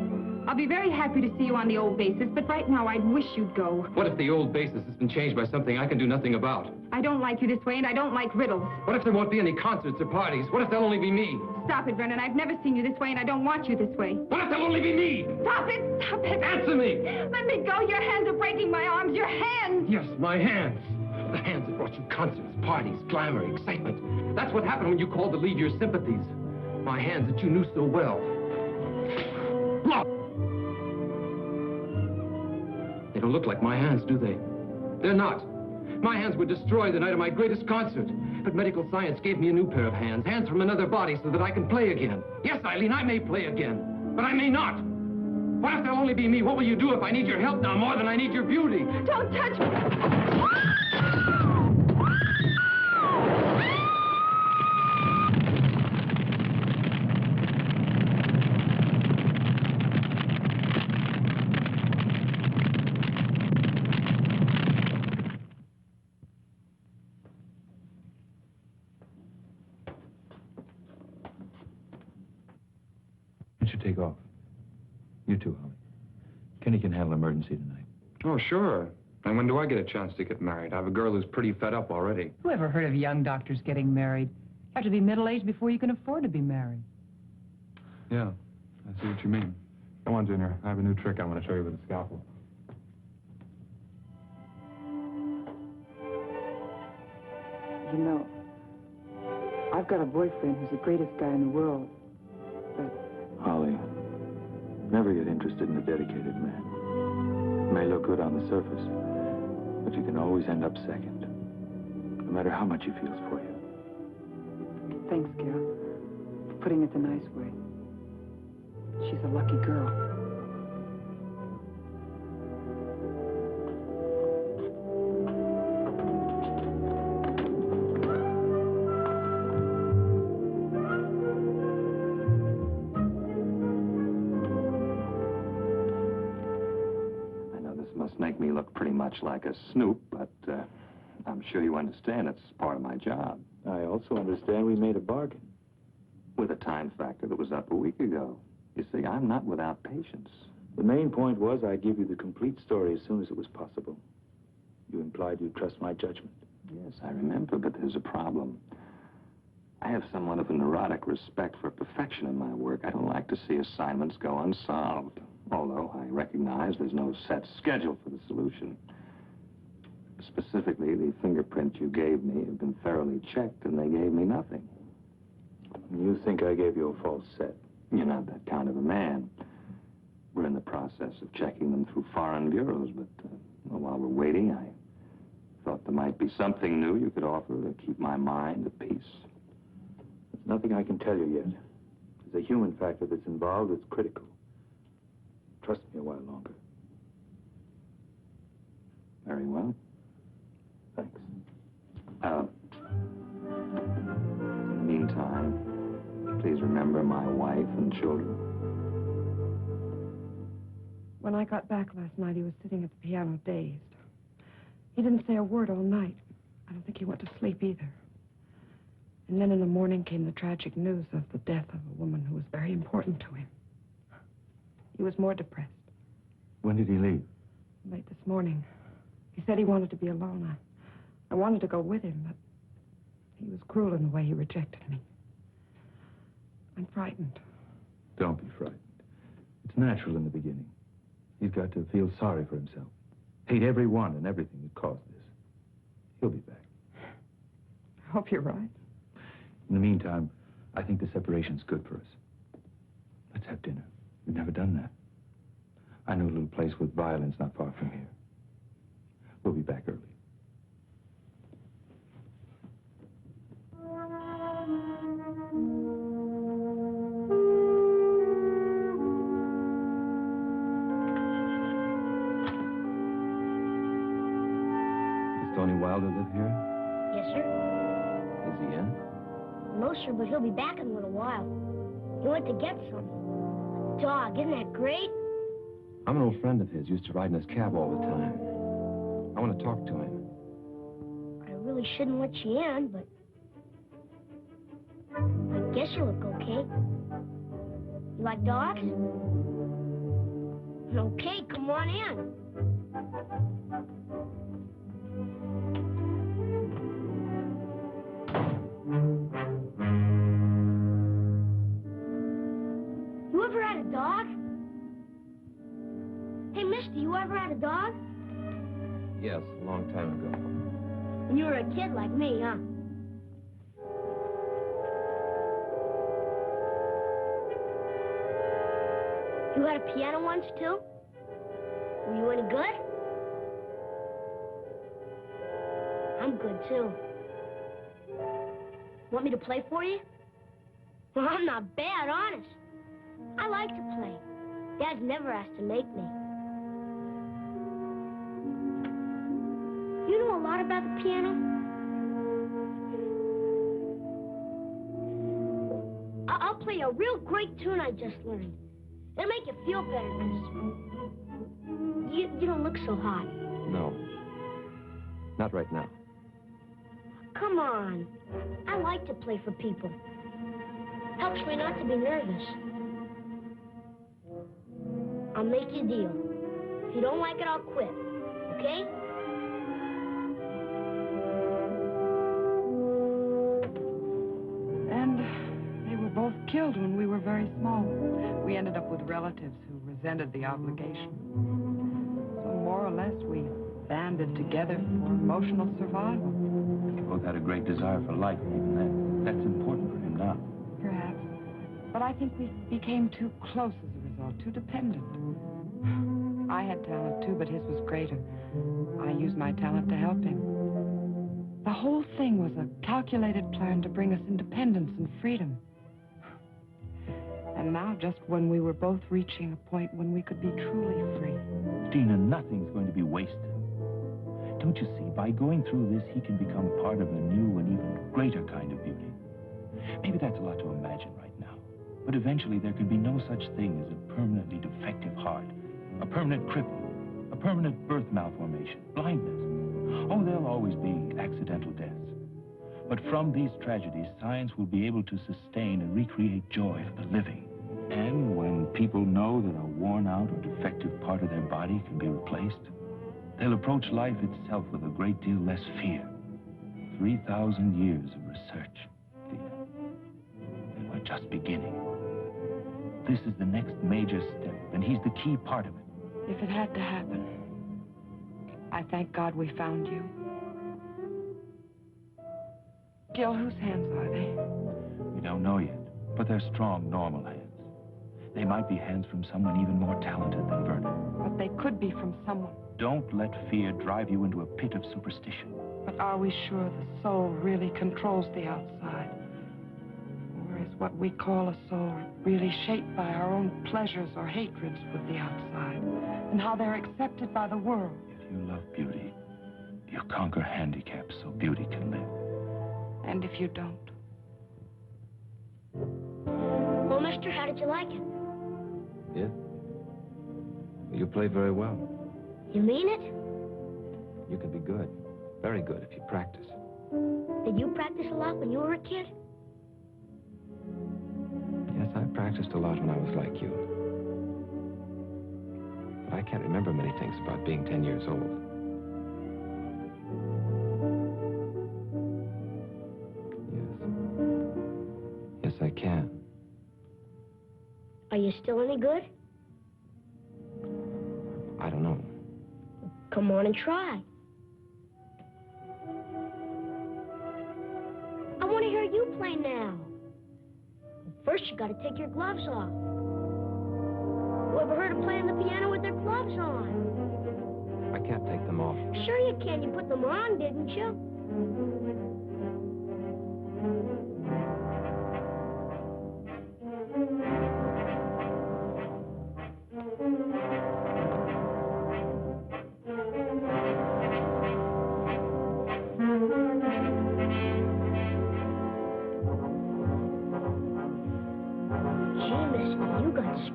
I'll be very happy to see you on the old basis, but right now I'd wish you'd go. What if the old basis has been changed by something I can do nothing about? I don't like you this way, and I don't like riddles. What if there won't be any concerts or parties? What if there'll only be me? Stop it, Vernon. I've never seen you this way, and I don't want you this way. What if there'll only be me? Stop it! Stop it! Answer me! Let me go! Your hands are breaking my arms! Your hands! Yes, my hands. The hands that brought you concerts, parties, glamour, excitement. That's what happened when you called to leave your sympathies. My hands that you knew so well. Look! They don't look like my hands, do they? They're not. My hands were destroyed the night of my greatest concert. But medical science gave me a new pair of hands, hands from another body, so that I can play again. Yes, Eileen, I may play again, but I may not. What if there'll only be me? What will you do if I need your help now more than I need your beauty? Don't touch me! Take off. You too, Holly. Kenny can handle emergency tonight. Oh, sure. And when do I get a chance to get married? I have a girl who's pretty fed up already. Who ever heard of young doctors getting married? You have to be middle-aged before you can afford to be married. Yeah, I see what you mean. Come on, Junior. I have a new trick I want to show you with a scalpel. You know, I've got a boyfriend who's the greatest guy in the world. But Holly, never get interested in a dedicated man. It may look good on the surface, but you can always end up second, no matter how much he feels for you. thanks, Gil, for putting it the nice way. She's a lucky girl. Make me look pretty much like a snoop, but I'm sure you understand it's part of my job. I also understand we made a bargain. With a time factor that was up a week ago. You see, I'm not without patience. The main point was I'd give you the complete story as soon as it was possible. You implied you'd trust my judgment. Yes, I remember, but there's a problem. I have somewhat of a neurotic respect for perfection in my work. I don't like to see assignments go unsolved. Although I recognize there's no set schedule for the solution. Specifically, the fingerprints you gave me have been thoroughly checked, and they gave me nothing. You think I gave you a false set? You're not that kind of a man. We're in the process of checking them through foreign bureaus, but while we're waiting, I thought there might be something new you could offer to keep my mind at peace. There's nothing I can tell you yet. There's a human factor that's involved that's critical. Trust me a while longer. Very well. Thanks. In the meantime, please remember my wife and children. When I got back last night, he was sitting at the piano dazed. He didn't say a word all night. I don't think he went to sleep either. And then in the morning came the tragic news of the death of a woman who was very important to him. He was more depressed. When did he leave? Late this morning. He said he wanted to be alone. I wanted to go with him, but he was cruel in the way he rejected me. I'm frightened. Don't be frightened. It's natural in the beginning. He's got to feel sorry for himself. Hate everyone and everything that caused this. He'll be back. I hope you're right. In the meantime, I think the separation's good for us. Let's have dinner. We've never done that. I know a little place with violins not far from here. We'll be back early. Does Tony Wilder live here? Yes, sir. Is he in? No, sir, but he'll be back in a little while. He went to get some. Dog, isn't that great? I'm an old friend of his. Used to ride in his cab all the time. I want to talk to him. I really shouldn't let you in, but I guess you look okay. You like dogs? Okay, come on in. You ever had a dog? Hey, mister, you ever had a dog? Yes, a long time ago. When you were a kid like me, huh? You had a piano once, too? Were you any good? I'm good, too. Want me to play for you? Well, I'm not bad, honest. I like to play. Dad's never asked to make me. You know a lot about the piano? I'll play a real great tune I just learned. It'll make you feel better, mister. You don't look so hot. No. Not right now. Come on. I like to play for people. Helps me not to be nervous. I'll make you a deal. If you don't like it, I'll quit. Okay? And they were both killed when we were very small. We ended up with relatives who resented the obligation. So more or less, we banded together for emotional survival. You both had a great desire for life even then. That's important for him now. Perhaps. But I think we became too close as a result, too dependent. I had talent, too, but his was greater. I used my talent to help him. The whole thing was a calculated plan to bring us independence and freedom. And now, just when we were both reaching a point when we could be truly free. Dina, nothing's going to be wasted. Don't you see, by going through this, he can become part of a new and even greater kind of beauty. Maybe that's a lot to imagine right now. But eventually there could be no such thing as a permanently defective heart, a permanent cripple, a permanent birth malformation, blindness. Oh, there'll always be accidental deaths. But from these tragedies, science will be able to sustain and recreate joy for the living. And when people know that a worn-out or defective part of their body can be replaced, they'll approach life itself with a great deal less fear. 3,000 years of research, Dina. And we're just beginning. This is the next major step, and he's the key part of it. If it had to happen, I thank God we found you. Gil, whose hands are they? We don't know yet, but they're strong, normal hands. They might be hands from someone even more talented than Vernon. But they could be from someone. Don't let fear drive you into a pit of superstition. But are we sure the soul really controls the outside? Or is what we call a soul really shaped by our own pleasures or hatreds with the outside, and how they're accepted by the world? If you love beauty, you conquer handicaps so beauty can live. And if you don't? Well, mister, how did you like it? Yeah? You play very well. You mean it? You can be good. Very good if you practice. Did you practice a lot when you were a kid? Yes, I practiced a lot when I was like you. But I can't remember many things about being 10 years old. Yes. Yes, I can. Are you still any good? I don't know. Come on and try. I want to hear you play now. First, you got to take your gloves off. You ever heard of playing the piano with their gloves on? I can't take them off. Sure you can. You put them on, didn't you?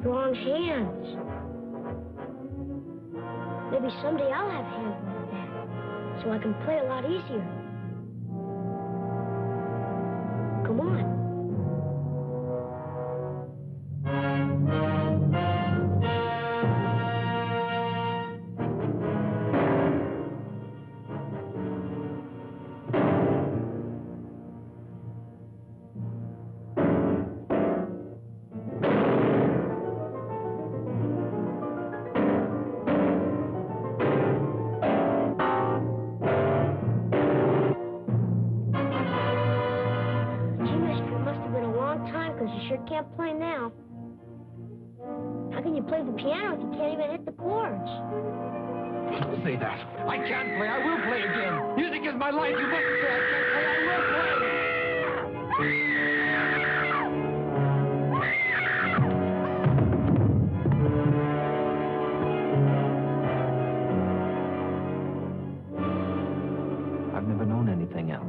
Strong hands. Maybe someday I'll have hands like that, so I can play a lot easier. Come on. Can't play now. How can you play the piano if you can't even hit the chords? Don't say that. I can't play. I will play again. Music is my life. You mustn't say I can't play. I will play. I've never known anything else.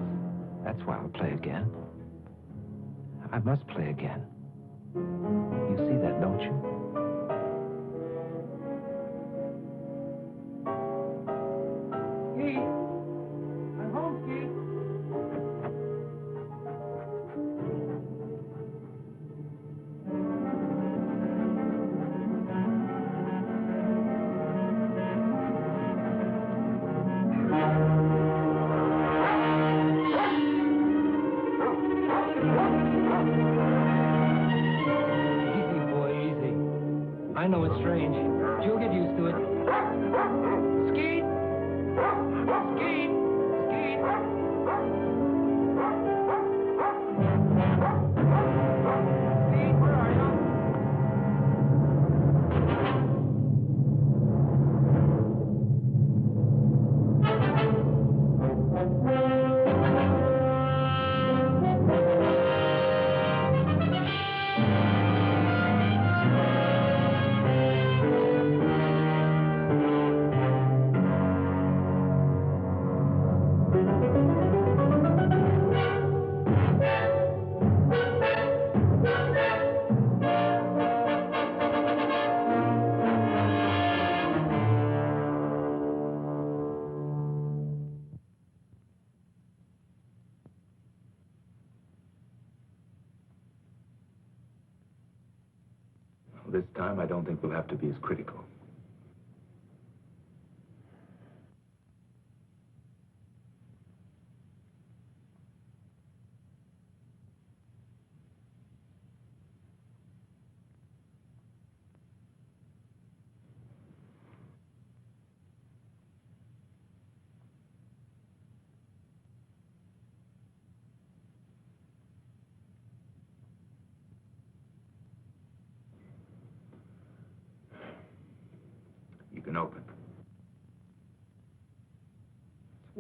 That's why I'll play again. I must play again. You see that, don't you? Skeet! I'm home, Skeet! I know it's strange. You'll get used to it. Skeet! Skeet! Skeet! Skeet, where are you? This time, I don't think we'll have to be as critical.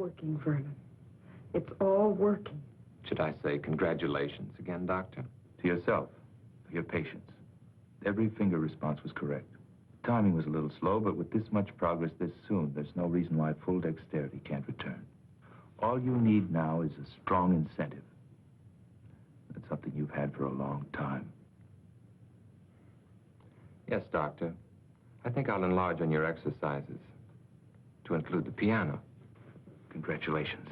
working, Vernon. It's all working. Should I say congratulations again, Doctor? To yourself, for your patience. Every finger response was correct. Timing was a little slow, but with this much progress this soon, there's no reason why full dexterity can't return. All you need now is a strong incentive. That's something you've had for a long time. Yes, Doctor. I think I'll enlarge on your exercises to include the piano. Congratulations.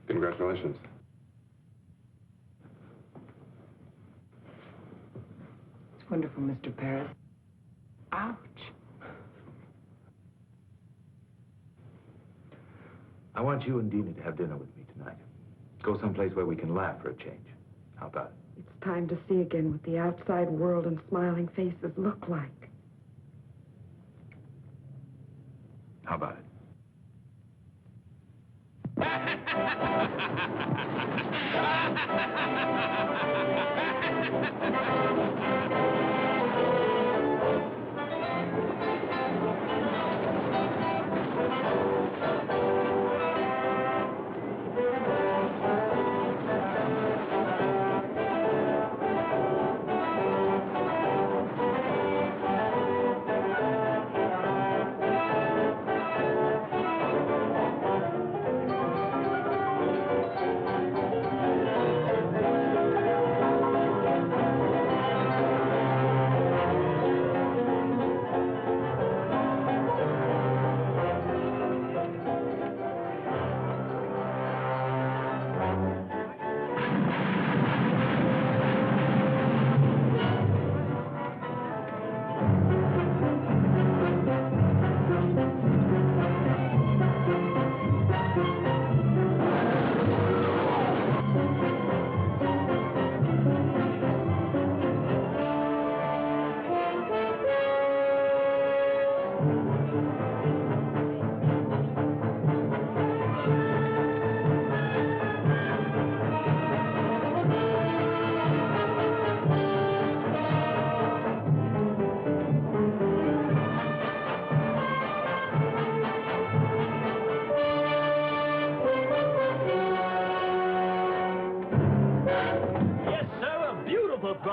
Congratulations. It's wonderful, Mr. Paris. Ouch. I want you and Dina to have dinner with me tonight. Go someplace where we can laugh for a change. How about it? It's time to see again what the outside world and smiling faces look like. How about it?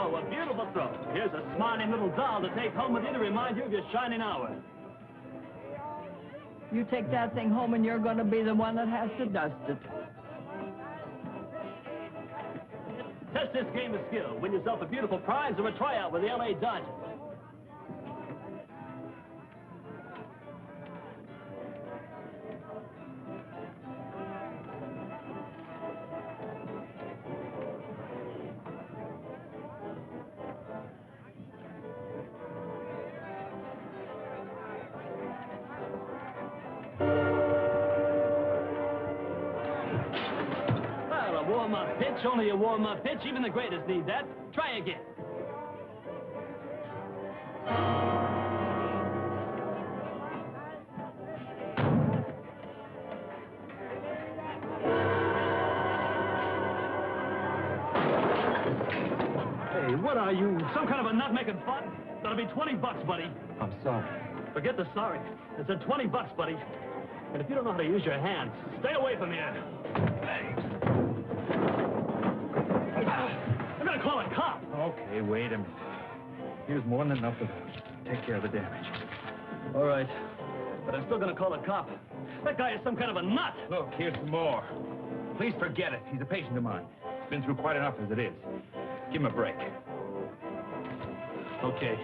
A beautiful throw. Here's a smiling little doll to take home with you to remind you of your shining hour. You take that thing home and you're going to be the one that has to dust it. Test this game of skill. Win yourself a beautiful prize or a tryout with the L.A. Dodgers. Warm-up pitch, only a warm-up pitch. Even the greatest need that. Try again. Hey, what are you? Some kind of a nut-making fun? That'll be $20, buddy. I'm sorry. Forget the sorry. It's a $20, buddy. And if you don't know how to use your hands, stay away from here. Hey. I'm gonna call a cop. Okay, wait a minute. Here's more than enough to take care of the damage. All right. But I'm still gonna call a cop. That guy is some kind of a nut. Look, here's some more. Please forget it. He's a patient of mine. He's been through quite enough as it is. Give him a break. Okay.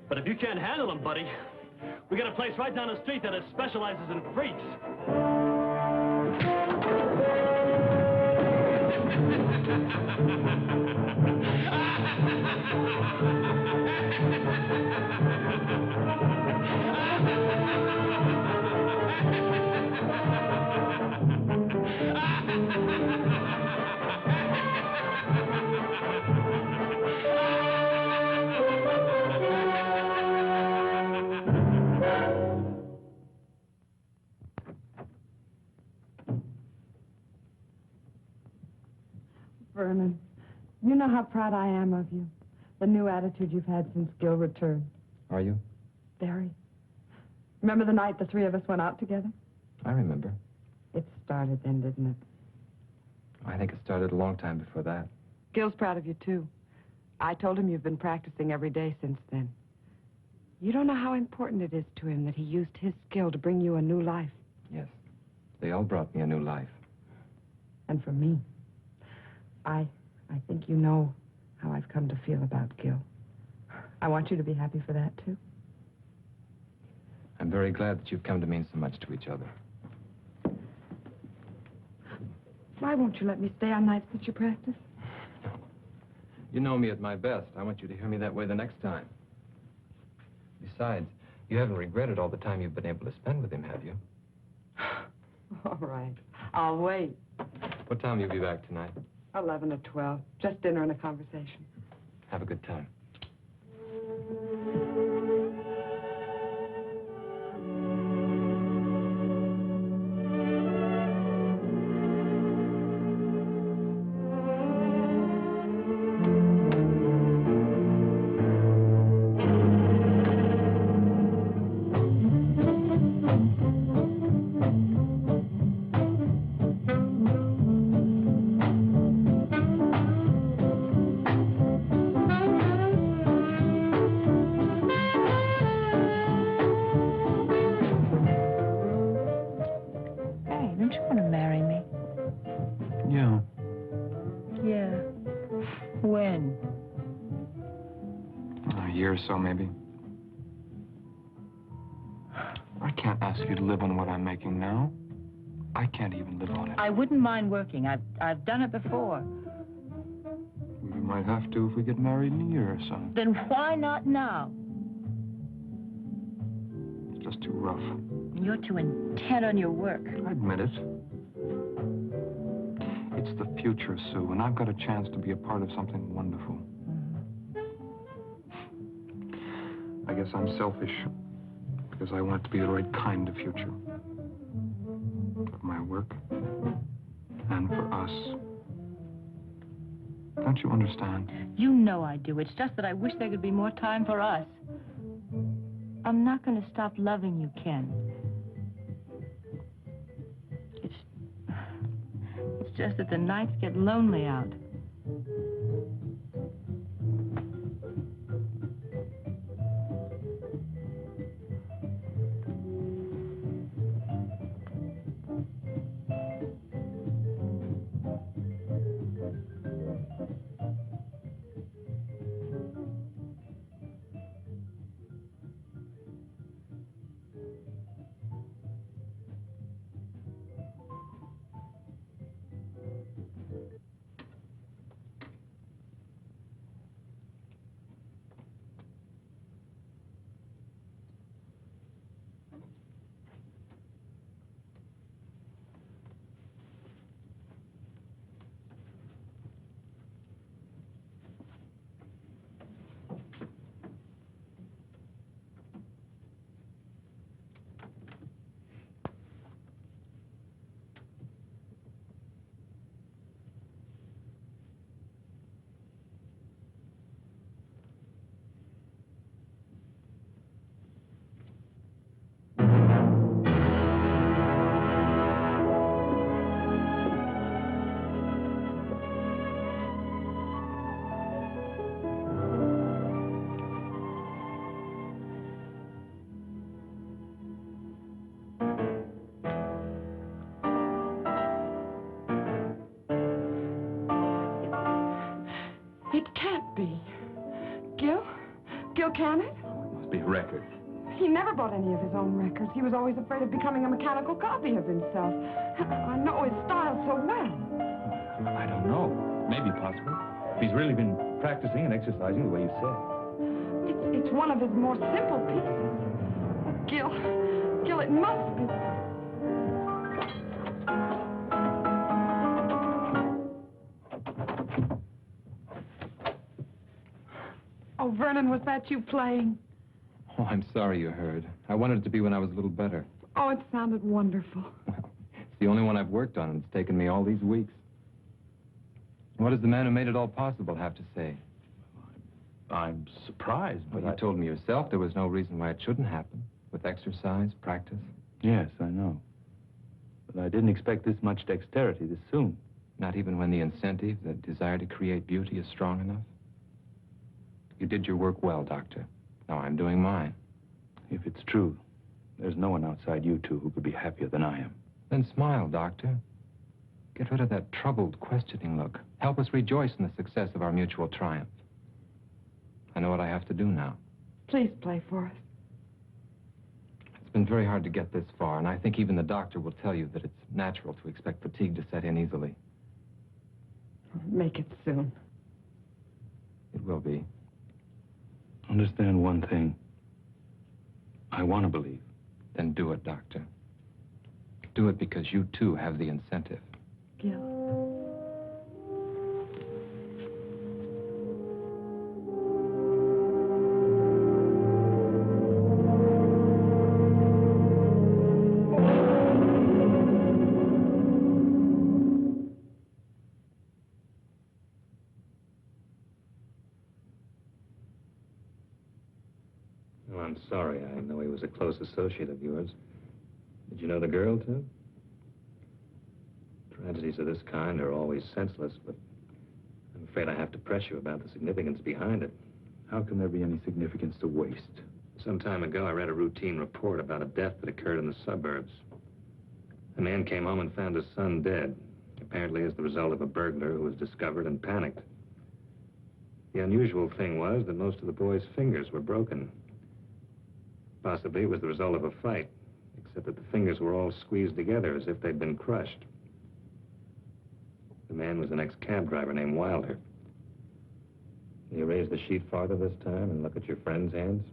But if you can't handle him, buddy, we got a place right down the street that specializes in freaks. Vernon, you know how proud I am of you. the new attitude you've had since Gil returned. Are you? Very. Remember the night the three of us went out together? I remember. It started then, didn't it? I think it started a long time before that. Gil's proud of you, too. I told him you've been practicing every day since then. You don't know how important it is to him that he used his skill to bring you a new life. Yes. They all brought me a new life. And for me, I think you know how I've come to feel about Gil. I want you to be happy for that, too. I'm very glad that you've come to mean so much to each other. Why won't you let me stay on nights that you practice? You know me at my best. I want you to hear me that way the next time. Besides, you haven't regretted all the time you've been able to spend with him, have you? All right. I'll wait. What time will you be back tonight? 11 or 12. Just dinner and a conversation. Have a good time. So maybe. I can't ask you to live on what I'm making now. I can't even live on it. I wouldn't mind working. I've done it before. We might have to if we get married in a year or so. Then why not now? It's just too rough. You're too intent on your work. I admit it. It's the future, Sue, and I've got a chance to be a part of something wonderful. I guess I'm selfish, because I want it to be the right kind of future. For my work, and for us. Don't you understand? You know I do. It's just that I wish there could be more time for us. I'm not going to stop loving you, Ken. It's just that the nights get lonely out. Can it? Oh, it must be records. He never bought any of his own records. He was always afraid of becoming a mechanical copy of himself. I know his style so well. I don't know. Maybe possible. He's really been practicing and exercising the way you said. It's one of his more simple pieces. Gil, it must be. Oh, Vernon, was that you playing? Oh, I'm sorry you heard. I wanted it to be when I was a little better. Oh, it sounded wonderful. Well, it's the only one I've worked on, and it's taken me all these weeks. What does the man who made it all possible have to say? I'm surprised, but Well, you told me yourself there was no reason why it shouldn't happen. With exercise, practice. Yes, I know. But I didn't expect this much dexterity this soon. Not even when the incentive, the desire to create beauty is strong enough? You did your work well, Doctor. Now I'm doing mine. If it's true, there's no one outside you two who could be happier than I am. Then smile, Doctor. Get rid of that troubled, questioning look. Help us rejoice in the success of our mutual triumph. I know what I have to do now. Please play for us. It's been very hard to get this far, and I think even the doctor will tell you that it's natural to expect fatigue to set in easily. Make it soon. It will be. Understand one thing. I want to believe. Then do it, Doctor. Do it because you, too, have the incentive. Gil. Well, I'm sorry. I know he was a close associate of yours. Did you know the girl, too? Tragedies of this kind are always senseless, but I'm afraid I have to press you about the significance behind it. How can there be any significance to waste? Some time ago, I read a routine report about a death that occurred in the suburbs. A man came home and found his son dead, apparently as the result of a burglar who was discovered and panicked. The unusual thing was that most of the boy's fingers were broken. Possibly it was the result of a fight, except that the fingers were all squeezed together as if they'd been crushed. The man was an ex-cab driver named Wilder. Can you raise the sheet farther this time and look at your friend's hands?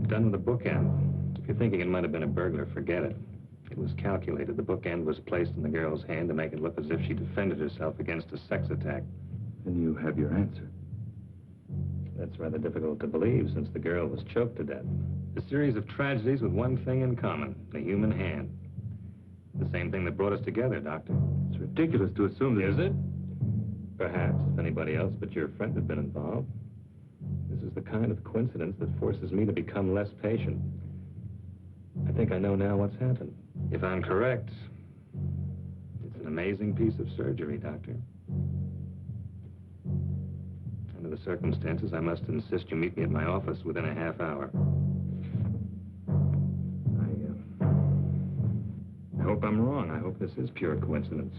Done with the bookend. If you're thinking it might have been a burglar, forget it. It was calculated. The bookend was placed in the girl's hand to make it look as if she defended herself against a sex attack. Then you have your answer. That's rather difficult to believe, since the girl was choked to death. A series of tragedies with one thing in common, the human hand. The same thing that brought us together, Doctor. It's ridiculous to assume that... Is it? Perhaps, if anybody else but your friend had been involved. This is the kind of coincidence that forces me to become less patient. I think I know now what's happened. If I'm correct, it's an amazing piece of surgery, Doctor. Under the circumstances, I must insist you meet me at my office within a half hour. I hope I'm wrong. I hope this is pure coincidence.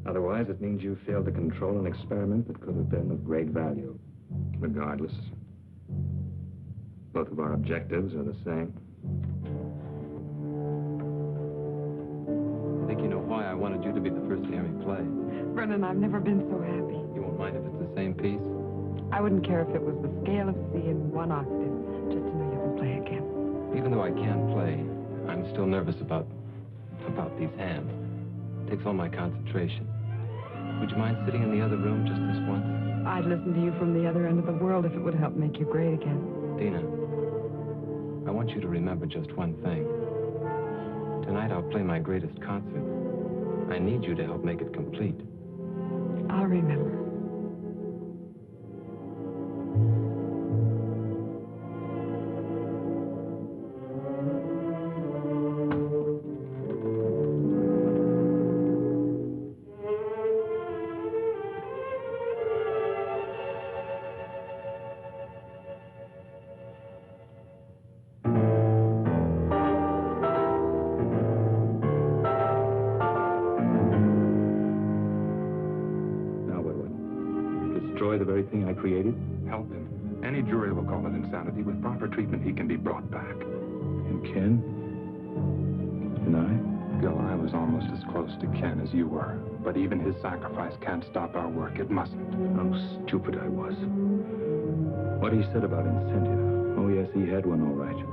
Otherwise, it means you failed to control an experiment that could have been of great value. Regardless, both of our objectives are the same. I think you know why I wanted you to be the first to hear me play. Brennan, I've never been so happy. You won't mind if it's the same piece? I wouldn't care if it was the scale of C in one octave, just to know you can play again. Even though I can play, I'm still nervous about these hands. It takes all my concentration. Would you mind sitting in the other room just this once? I'd listen to you from the other end of the world if it would help make you great again. Dina, I want you to remember just one thing. Tonight I'll play my greatest concert. I need you to help make it complete. I'll remember. The very thing I created? Help him. Any jury will call it insanity. With proper treatment, he can be brought back. And Ken? And I? Gil, I was almost as close to Ken as you were. But even his sacrifice can't stop our work. It mustn't. How stupid I was. What he said about incentive. Oh, yes, he had one, all right.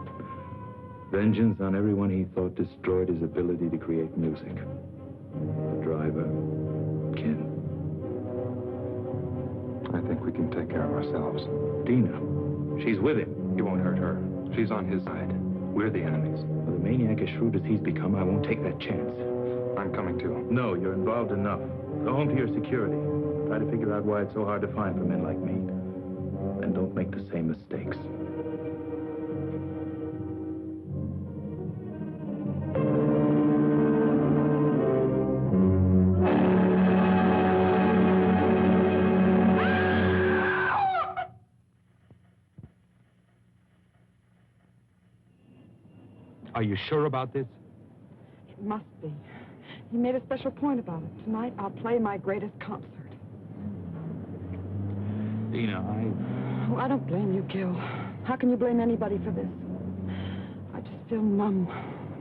Vengeance on everyone he thought destroyed his ability to create music. The driver, Ken. I think we can take care of ourselves. Dina, she's with him. He won't hurt her. She's on his side. We're the enemies. With a maniac as shrewd as he's become, I won't take that chance. I'm coming too. No, you're involved enough. Go home to your security. Try to figure out why it's so hard to find for men like me. And don't make the same mistakes. Are you sure about this? It must be. He made a special point about it. Tonight, I'll play my greatest concert. Dina, Oh, I don't blame you, Gil. How can you blame anybody for this? I just feel numb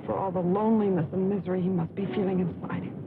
for all the loneliness and misery he must be feeling inside him.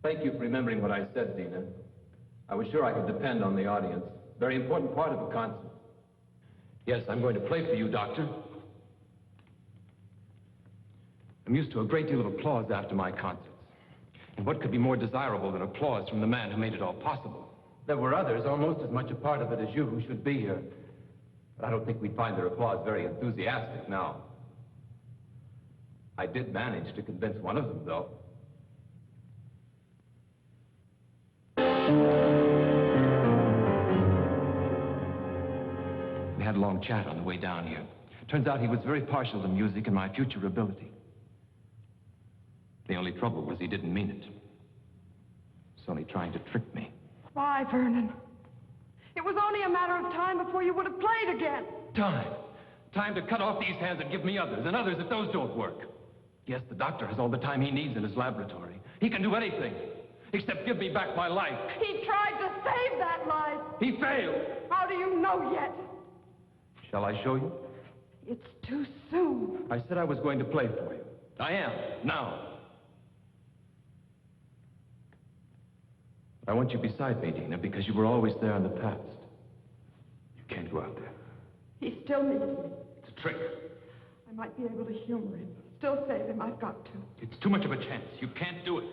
Thank you for remembering what I said, Dina. I was sure I could depend on the audience. Very important part of a concert. Yes, I'm going to play for you, Doctor. I'm used to a great deal of applause after my concerts. And what could be more desirable than applause from the man who made it all possible? There were others, almost as much a part of it as you, who should be here. But I don't think we'd find their applause very enthusiastic now. I did manage to convince one of them, though. We had a long chat on the way down here. Turns out he was very partial to music and my future ability. The only trouble was he didn't mean it. He's only trying to trick me. Why, Vernon? It was only a matter of time before you would have played again. Time. Time to cut off these hands and give me others, and others if those don't work. Yes, the doctor has all the time he needs in his laboratory. He can do anything, except give me back my life. He tried to save that life. He failed. How do you know yet? Shall I show you? It's too soon. I said I was going to play for you. I am, now. I want you beside me, Dina, because you were always there in the past. You can't go out there. He still needs me. It's a trick. I might be able to humor him. Still save him. I've got to. It's too much of a chance. You can't do it.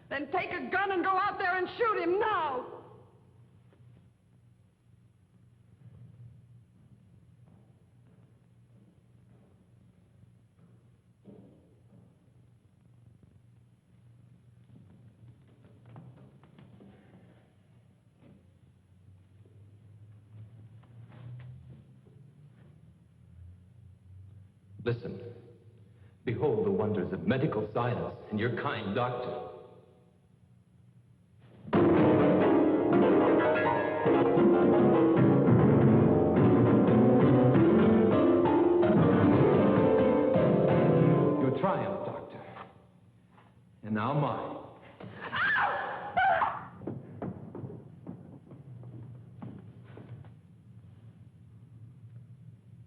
Then take a gun and go out there and shoot him now. Listen. Behold the wonders of medical science and your kind doctor. Your triumph, doctor. And now mine.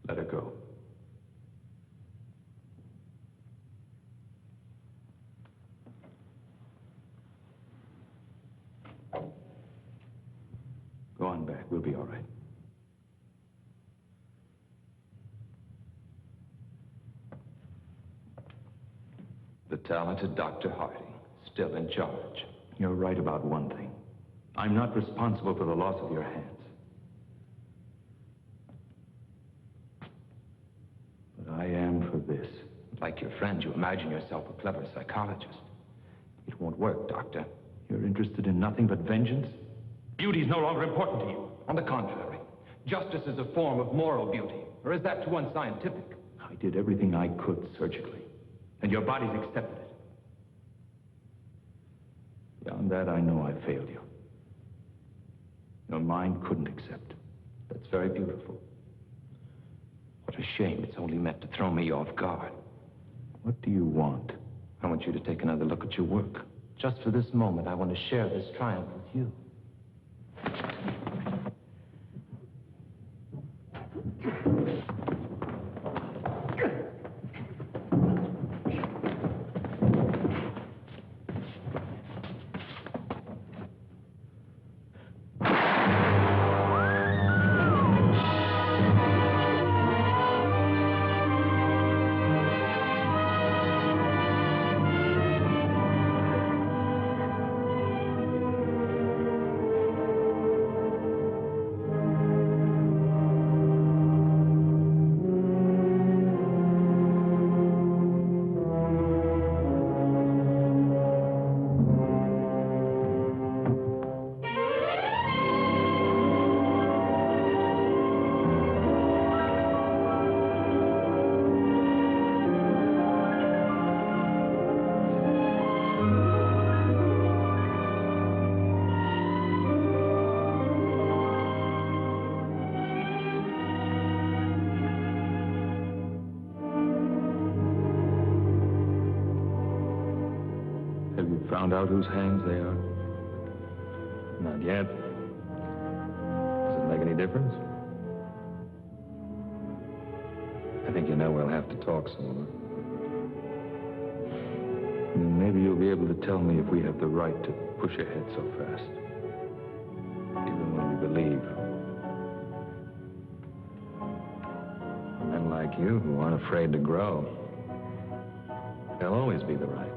Let her go. Go on back. We'll be all right. The talented Dr. Harding, still in charge. You're right about one thing. I'm not responsible for the loss of your hands. But I am for this. Like your friend, you imagine yourself a clever psychologist. It won't work, Doctor. You're interested in nothing but vengeance? Beauty is no longer important to you. On the contrary, justice is a form of moral beauty. Or is that too unscientific? I did everything I could surgically, and your body's accepted it. Beyond that, I know I failed you. Your mind couldn't accept. That's very beautiful. What a shame it's only meant to throw me off guard. What do you want? I want you to take another look at your work. Just for this moment, I want to share this triumph with you. Found out whose hands they are? Not yet. Does it make any difference? I think you know we'll have to talk some more. Then maybe you'll be able to tell me if we have the right to push ahead so fast. Even when we believe. Men like you who aren't afraid to grow, they'll always be the right.